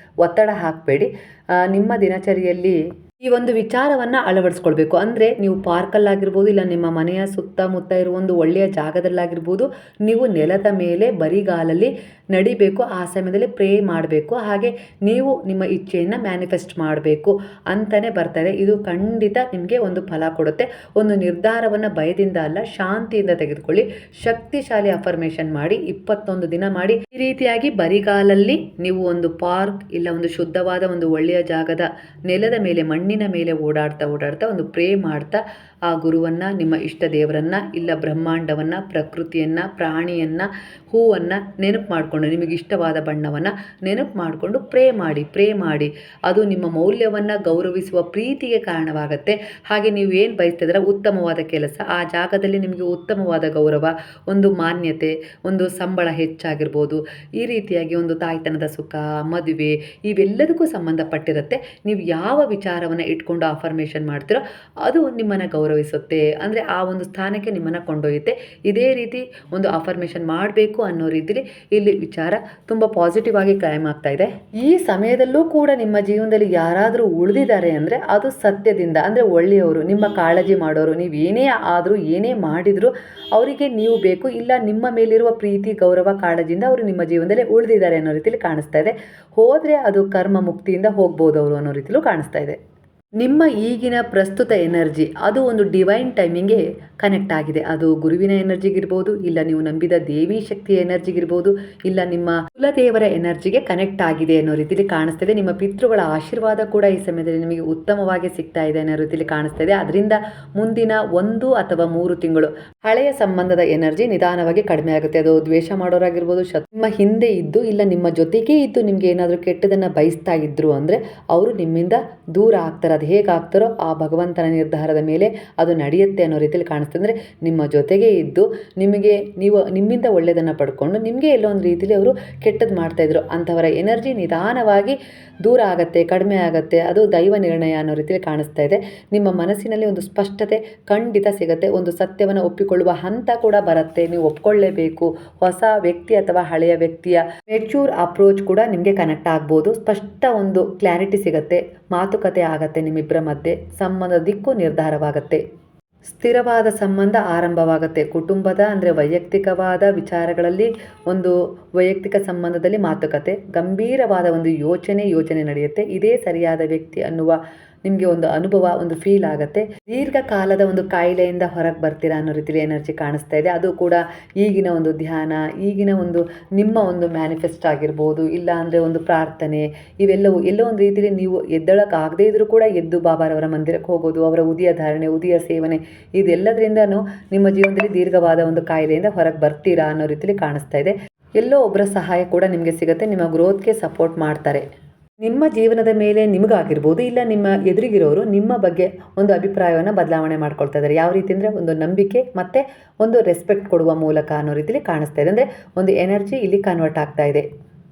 ಒತ್ತಡ ಹಾಕಬೇಡಿ. ನಿಮ್ಮ ದಿನಚರಿಯಲ್ಲಿ ಈ ಒಂದು ವಿಚಾರವನ್ನು ಅಳವಡಿಸ್ಕೊಳ್ಬೇಕು. ಅಂದರೆ ನೀವು ಪಾರ್ಕಲ್ಲಾಗಿರ್ಬೋದು, ಇಲ್ಲ ನಿಮ್ಮ ಮನೆಯ ಸುತ್ತಮುತ್ತ ಇರುವ ಒಂದು ಒಳ್ಳೆಯ ಜಾಗದಲ್ಲಾಗಿರ್ಬೋದು, ನೀವು ನೆಲದ ಮೇಲೆ ಬರಿಗಾಲಲ್ಲಿ ನಡಿಬೇಕು. ಆ ಸಮಯದಲ್ಲಿ ಪ್ರೇ ಮಾಡಬೇಕು. ಹಾಗೆ ನೀವು ನಿಮ್ಮ ಇಚ್ಛೆಯನ್ನು ಮ್ಯಾನಿಫೆಸ್ಟ್ ಮಾಡಬೇಕು ಅಂತಲೇ ಬರ್ತಾರೆ. ಇದು ಖಂಡಿತ ನಿಮಗೆ ಒಂದು ಫಲ ಕೊಡುತ್ತೆ. ಒಂದು ನಿರ್ಧಾರವನ್ನು ಭಯದಿಂದ ಅಲ್ಲ, ಶಾಂತಿಯಿಂದ ತೆಗೆದುಕೊಳ್ಳಿ. ಶಕ್ತಿಶಾಲಿ ಅಫರ್ಮೇಷನ್ ಮಾಡಿ, 21 ದಿನ ಮಾಡಿ. ಈ ರೀತಿಯಾಗಿ ಬರಿಗಾಲಲ್ಲಿ ನೀವು ಒಂದು ಪಾರ್ಕ್ ಇಲ್ಲ ಒಂದು ಶುದ್ಧವಾದ ಒಂದು ಒಳ್ಳೆಯ ಜಾಗದ ನೆಲದ ಮೇಲೆ, ಮಣ್ಣಿನ ಮೇಲೆ ಓಡಾಡ್ತಾ ಒಂದು ಪ್ರೇ ಮಾಡ್ತಾ ಆ ಗುರುವನ್ನು, ನಿಮ್ಮ ಇಷ್ಟ ದೇವರನ್ನು, ಇಲ್ಲ ಬ್ರಹ್ಮಾಂಡವನ್ನು, ಪ್ರಕೃತಿಯನ್ನು, ಪ್ರಾಣಿಯನ್ನು, ಹೂವನ್ನು ನೆನಪು ಮಾಡಿಕೊಂಡು, ನಿಮಗೆ ಇಷ್ಟವಾದ ಬಣ್ಣವನ್ನು ನೆನಪು ಮಾಡಿಕೊಂಡು ಪ್ರೇ ಮಾಡಿ. ಅದು ನಿಮ್ಮ ಮೌಲ್ಯವನ್ನು ಗೌರವಿಸುವ ಪ್ರೀತಿಗೆ ಕಾರಣವಾಗುತ್ತೆ. ಹಾಗೆ ನೀವು ಏನು ಬಯಸ್ತಿದ್ರೆ ಉತ್ತಮವಾದ ಕೆಲಸ, ಆ ಜಾಗದಲ್ಲಿ ನಿಮಗೆ ಉತ್ತಮವಾದ ಗೌರವ, ಒಂದು ಮಾನ್ಯತೆ, ಒಂದು ಸಂಬಳ ಹೆಚ್ಚಾಗಿರ್ಬೋದು, ಈ ರೀತಿಯಾಗಿ ಒಂದು ತಾಯ್ತನದ ಸುಖ, ಮದುವೆ, ಇವೆಲ್ಲದಕ್ಕೂ ಸಂಬಂಧಪಟ್ಟಿರುತ್ತೆ. ನೀವು ಯಾವ ವಿಚಾರವನ್ನು ಇಟ್ಕೊಂಡು ಅಫರ್ಮೇಷನ್ ಮಾಡ್ತೀರೋ ಅದು ನಿಮ್ಮನ್ನು ಗೌರವಿಸುತ್ತೆ. ಅಂದರೆ ಆ ಒಂದು ಸ್ಥಾನಕ್ಕೆ ನಿಮ್ಮನ್ನು ಕೊಂಡೊಯ್ಯುತ್ತೆ. ಇದೇ ರೀತಿ ಒಂದು ಅಫರ್ಮೇಷನ್ ಮಾಡಬೇಕು ಅನ್ನೋ ರೀತಿಲಿ ಇಲ್ಲಿ ವಿಚಾರ ತುಂಬ ಪಾಸಿಟಿವ್ ಆಗಿ ಕ್ಲೈಮ್ ಆಗ್ತಾ ಇದೆ. ಈ ಸಮಯದಲ್ಲೂ ಕೂಡ ನಿಮ್ಮ ಜೀವನದಲ್ಲಿ ಯಾರಾದರೂ ಉಳಿದಿದ್ದಾರೆ ಅಂದರೆ ಅದು ಸತ್ಯದಿಂದ, ಅಂದರೆ ಒಳ್ಳೆಯವರು, ನಿಮ್ಮ ಕಾಳಜಿ ಮಾಡೋರು. ನೀವು ಏನೇ ಆದರೂ ಏನೇ ಮಾಡಿದರೂ ಅವರಿಗೆ ನೀವು ಬೇಕು, ಇಲ್ಲ ನಿಮ್ಮ ಮೇಲಿರುವ ಪ್ರೀತಿ, ಗೌರವ, ಕಾಳಜಿಯಿಂದ ಅವರು ನಿಮ್ಮ ಜೀವನದಲ್ಲಿ ಉಳಿದಿದ್ದಾರೆ ಅನ್ನೋ ರೀತಿಲಿ ಕಾಣಿಸ್ತಾ ಇದೆ. ಹೋದರೆ ಅದು ಕರ್ಮ ಮುಕ್ತಿಯಿಂದ ಹೋಗ್ಬೋದು ಅವರು ಅನ್ನೋ ರೀತಿಲೂ ಕಾಣಿಸ್ತಾ ಇದೆ. ನಿಮ್ಮ ಈಗಿನ ಪ್ರಸ್ತುತ ಎನರ್ಜಿ ಅದು ಒಂದು ಡಿವೈನ್ ಟೈಮಿಂಗ್ಗೆ ಕನೆಕ್ಟ್ ಆಗಿದೆ. ಅದು ಗುರುವಿನ ಎನರ್ಜಿಗಿರ್ಬೋದು, ಇಲ್ಲ ನೀವು ನಂಬಿದ ದೇವಿ ಶಕ್ತಿಯ ಎನರ್ಜಿಗಿರ್ಬೋದು, ಇಲ್ಲ ನಿಮ್ಮ ಕುಲದೇವರ ಎನರ್ಜಿಗೆ ಕನೆಕ್ಟ್ ಆಗಿದೆ ಅನ್ನೋ ರೀತಿಯಲ್ಲಿ ಕಾಣಿಸ್ತಾ ಇದೆ. ನಿಮ್ಮ ಪಿತೃಗಳ ಆಶೀರ್ವಾದ ಕೂಡ ಈ ಸಮಯದಲ್ಲಿ ನಿಮಗೆ ಉತ್ತಮವಾಗಿ ಸಿಗ್ತಾ ಇದೆ ಅನ್ನೋ ರೀತಿಯಲ್ಲಿ ಕಾಣಿಸ್ತಾ ಇದೆ. ಅದರಿಂದ ಮುಂದಿನ 1 ಅಥವಾ 3 ತಿಂಗಳು ಹಳೆಯ ಸಂಬಂಧದ ಎನರ್ಜಿ ನಿಧಾನವಾಗಿ ಕಡಿಮೆ ಆಗುತ್ತೆ. ಅದು ದ್ವೇಷ ಮಾಡೋರಾಗಿರ್ಬೋದು, ನಿಮ್ಮ ಹಿಂದೆ ಇದ್ದು ಇಲ್ಲ ನಿಮ್ಮ ಜೊತೆಗೇ ಇದ್ದು ನಿಮಗೆ ಏನಾದರೂ ಕೆಟ್ಟದನ್ನು ಬಯಸ್ತಾ ಇದ್ರು ಅಂದರೆ ಅವರು ನಿಮ್ಮಿಂದ ದೂರ ಆಗ್ತಾರೆ. ಅದು ಹೇಗಾಗ್ತಾರೋ ಆ ಭಗವಂತನ ನಿರ್ಧಾರದ ಮೇಲೆ ಅದು ನಡೆಯುತ್ತೆ ಅನ್ನೋ ರೀತಿಯಲ್ಲಿ ಕಾಣಿಸ್ತದೆ. ಅಂದರೆ ನಿಮ್ಮ ಜೊತೆಗೆ ಇದ್ದು ನಿಮ್ಮಿಂದ ಒಳ್ಳೆಯದನ್ನು ಪಡ್ಕೊಂಡು ನಿಮಗೆ ಎಲ್ಲೋ ಒಂದು ರೀತಿಯಲ್ಲಿ ಅವರು ಕೆಟ್ಟದ್ದು ಮಾಡ್ತಾಯಿದ್ರು ಅಂಥವರ ಎನರ್ಜಿ ನಿಧಾನವಾಗಿ ದೂರ ಆಗುತ್ತೆ, ಕಡಿಮೆ ಆಗುತ್ತೆ. ಅದು ದೈವ ನಿರ್ಣಯ ಅನ್ನೋ ರೀತಿಯಲ್ಲಿ ಕಾಣಿಸ್ತಾ ಇದೆ. ನಿಮ್ಮ ಮನಸ್ಸಿನಲ್ಲಿ ಒಂದು ಸ್ಪಷ್ಟತೆ ಖಂಡಿತ ಸಿಗುತ್ತೆ. ಒಂದು ಸತ್ಯವನ್ನು ಒಪ್ಪಿಕೊಳ್ಳುವ ಹಂತ ಕೂಡ ಬರುತ್ತೆ. ನೀವು ಒಪ್ಕೊಳ್ಳೇಬೇಕು. ಹೊಸ ವ್ಯಕ್ತಿ ಅಥವಾ ಹಳೆಯ ವ್ಯಕ್ತಿಯ ಮೆಚ್ಯೂರ್ ಅಪ್ರೋಚ್ ಕೂಡ ನಿಮಗೆ ಕನೆಕ್ಟ್ ಆಗ್ಬೋದು. ಸ್ಪಷ್ಟ ಒಂದು ಕ್ಲಾರಿಟಿ ಸಿಗುತ್ತೆ, ಮಾತುಕತೆ ಆಗತ್ತೆ, ನಿಮ್ಮಿಬ್ಬರ ಮಧ್ಯೆ ಸಂಬಂಧ ದಿಕ್ಕು ನಿರ್ಧಾರವಾಗುತ್ತೆ, ಸ್ಥಿರವಾದ ಸಂಬಂಧ ಆರಂಭವಾಗುತ್ತೆ. ಕುಟುಂಬದ ಅಂದರೆ ವೈಯಕ್ತಿಕವಾದ ವಿಚಾರಗಳಲ್ಲಿ ಒಂದು ವೈಯಕ್ತಿಕ ಸಂಬಂಧದಲ್ಲಿ ಮಾತುಕತೆ, ಗಂಭೀರವಾದ ಒಂದು ಯೋಚನೆ ನಡೆಯುತ್ತೆ. ಇದೇ ಸರಿಯಾದ ವ್ಯಕ್ತಿ ಅನ್ನುವ ನಿಮಗೆ ಒಂದು ಅನುಭವ, ಒಂದು ಫೀಲ್ ಆಗುತ್ತೆ. ದೀರ್ಘಕಾಲದ ಒಂದು ಕಾಯಿಲೆಯಿಂದ ಹೊರಗೆ ಬರ್ತೀರಾ ಅನ್ನೋ ರೀತಿಯಲ್ಲಿ ಎನರ್ಜಿ ಕಾಣಿಸ್ತಾ ಇದೆ. ಅದು ಕೂಡ ಈಗಿನ ಒಂದು ಧ್ಯಾನ, ಈಗಿನ ಒಂದು ನಿಮ್ಮ ಒಂದು ಮ್ಯಾನಿಫೆಸ್ಟ್ ಆಗಿರ್ಬೋದು, ಇಲ್ಲ ಅಂದರೆ ಒಂದು ಪ್ರಾರ್ಥನೆ, ಇವೆಲ್ಲವೂ ಎಲ್ಲೋ ಒಂದು ರೀತಿಯಲ್ಲಿ ನೀವು ಎದ್ದೇಳೋಕ್ಕಾಗದೇ ಇದ್ದರೂ ಕೂಡ ಎದ್ದು ಬಾಬಾರವರ ಮಂದಿರಕ್ಕೆ ಹೋಗೋದು, ಅವರ ಉದಿಯ ಧಾರಣೆ, ಉದಿಯ ಸೇವನೆ, ಇದೆಲ್ಲದರಿಂದನೂ ನಿಮ್ಮ ಜೀವನದಲ್ಲಿ ದೀರ್ಘವಾದ ಒಂದು ಕಾಯಿಲೆಯಿಂದ ಹೊರಗೆ ಬರ್ತೀರಾ ಅನ್ನೋ ರೀತಿಯಲ್ಲಿ ಕಾಣಿಸ್ತಾ ಇದೆ. ಎಲ್ಲೋ ಒಬ್ಬರ ಸಹಾಯ ಕೂಡ ನಿಮಗೆ ಸಿಗುತ್ತೆ, ನಿಮ್ಮ ಗ್ರೋತ್ಗೆ ಸಪೋರ್ಟ್ ಮಾಡ್ತಾರೆ. ನಿಮ್ಮ ಜೀವನದ ಮೇಲೆ ನಿಮಗಾಗಿರ್ಬೋದು, ಇಲ್ಲ ನಿಮ್ಮ ಎದುರಿಗಿರೋರು ನಿಮ್ಮ ಬಗ್ಗೆ ಒಂದು ಅಭಿಪ್ರಾಯವನ್ನು ಬದಲಾವಣೆ ಮಾಡ್ಕೊಳ್ತಾ ಇದ್ದಾರೆ. ಯಾವ ರೀತಿ ಅಂದರೆ ಒಂದು ನಂಬಿಕೆ ಮತ್ತು ಒಂದು ರೆಸ್ಪೆಕ್ಟ್ ಕೊಡುವ ಮೂಲಕ ಅನ್ನೋ ರೀತಿಯಲ್ಲಿ ಕಾಣಿಸ್ತಾ ಇದೆ. ಅಂದರೆ ಒಂದು ಎನರ್ಜಿ ಇಲ್ಲಿ ಕನ್ವರ್ಟ್ ಆಗ್ತಾ ಇದೆ.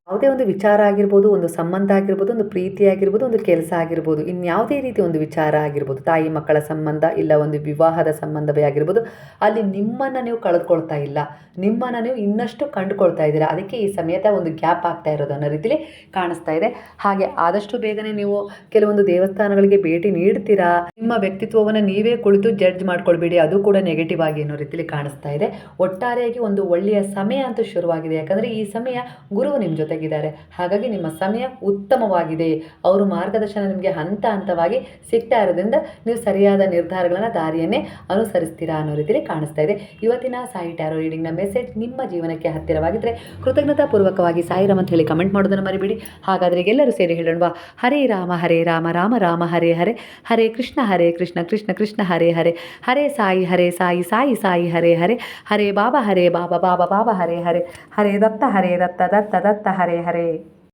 ಯಾವುದೇ ಒಂದು ವಿಚಾರ ಆಗಿರ್ಬೋದು, ಒಂದು ಸಂಬಂಧ ಆಗಿರ್ಬೋದು, ಒಂದು ಪ್ರೀತಿ ಆಗಿರ್ಬೋದು, ಒಂದು ಕೆಲಸ ಆಗಿರ್ಬೋದು, ಇನ್ಯಾವುದೇ ರೀತಿ ಒಂದು ವಿಚಾರ ಆಗಿರ್ಬೋದು, ತಾಯಿ ಮಕ್ಕಳ ಸಂಬಂಧ, ಇಲ್ಲ ಒಂದು ವಿವಾಹದ ಸಂಬಂಧವೇ ಆಗಿರ್ಬೋದು, ಅಲ್ಲಿ ನಿಮ್ಮನ್ನು ನೀವು ಕಳೆದುಕೊಳ್ತಾ ಇಲ್ಲ, ನಿಮ್ಮನ್ನು ನೀವು ಇನ್ನಷ್ಟು ಕಂಡುಕೊಳ್ತಾ ಇದ್ದೀರಾ. ಅದಕ್ಕೆ ಈ ಸಮಯದ ಒಂದು ಗ್ಯಾಪ್ ಆಗ್ತಾ ಇರೋದು ಅನ್ನೋ ರೀತಿಲಿ ಕಾಣಿಸ್ತಾ ಇದೆ. ಹಾಗೆ ಆದಷ್ಟು ಬೇಗನೆ ನೀವು ಕೆಲವೊಂದು ದೇವಸ್ಥಾನಗಳಿಗೆ ಭೇಟಿ ನೀಡ್ತೀರಾ. ನಿಮ್ಮ ವ್ಯಕ್ತಿತ್ವವನ್ನು ನೀವೇ ಕುಳಿತು ಜಡ್ಜ್ ಮಾಡ್ಕೊಳ್ಬೇಡಿ, ಅದು ಕೂಡ ನೆಗೆಟಿವ್ ಆಗಿ ಅನ್ನೋ ರೀತಿಲಿ ಕಾಣಿಸ್ತಾ ಇದೆ. ಒಟ್ಟಾರೆಯಾಗಿ ಒಂದು ಒಳ್ಳೆಯ ಸಮಯ ಅಂತೂ ಶುರುವಾಗಿದೆ. ಯಾಕಂದರೆ ಈ ಸಮಯ ಗುರು ನಿಮ್ಮ ಜೊತೆಗಿದ್ದಾರೆ. ಹಾಗಾಗಿ ನಿಮ್ಮ ಸಮಯ ಉತ್ತಮವಾಗಿದೆ. ಅವರು ಮಾರ್ಗದರ್ಶನ ನಿಮಗೆ ಹಂತ ಹಂತವಾಗಿ ಸಿಗ್ತಾ ಇರೋದ್ರಿಂದ ನೀವು ಸರಿಯಾದ ನಿರ್ಧಾರಗಳನ್ನು, ದಾರಿಯನ್ನೇ ಅನುಸರಿಸ್ತೀರಾ ಅನ್ನೋ ರೀತಿಯಲ್ಲಿ ಕಾಣಿಸ್ತಾ ಇದೆ. ಇವತ್ತಿನ ಸಾಯಿ ಟ್ಯಾರೋ ರೀಡಿಂಗ್ನ ಮೆಸೇಜ್ ನಿಮ್ಮ ಜೀವನಕ್ಕೆ ಹತ್ತಿರವಾಗಿದ್ದರೆ ಕೃತಜ್ಞತಾಪೂರ್ವಕವಾಗಿ ಸಾಯಿರಾಮ್ ಅಂತ ಹೇಳಿ ಕಮೆಂಟ್ ಮಾಡೋದನ್ನು ಮರಿಬೇಡಿ. ಹಾಗಾದರೆ ಎಲ್ಲರೂ ಸೇರಿ ಹೇಳೋಣ, ಹರೇ ರಾಮ ರಾಮ ರಾಮ ಹರೇ ಹರೇ, ಹರೇ ಕೃಷ್ಣ ಕೃಷ್ಣ ಕೃಷ್ಣ ಹರೇ ಹರೇ, ಹರೇ ಸಾಯಿ ಸಾಯಿ ಸಾಯಿ ಹರೇ ಹರೇ, ಹರೇ ಬಾಬಾ ಬಾಬಾ ಬಾಬಾ ಹರೇ ಹರೇ, ಹರೇ ದತ್ತ ದತ್ತ ದತ್ತ ಹರೇ ಹರೇ.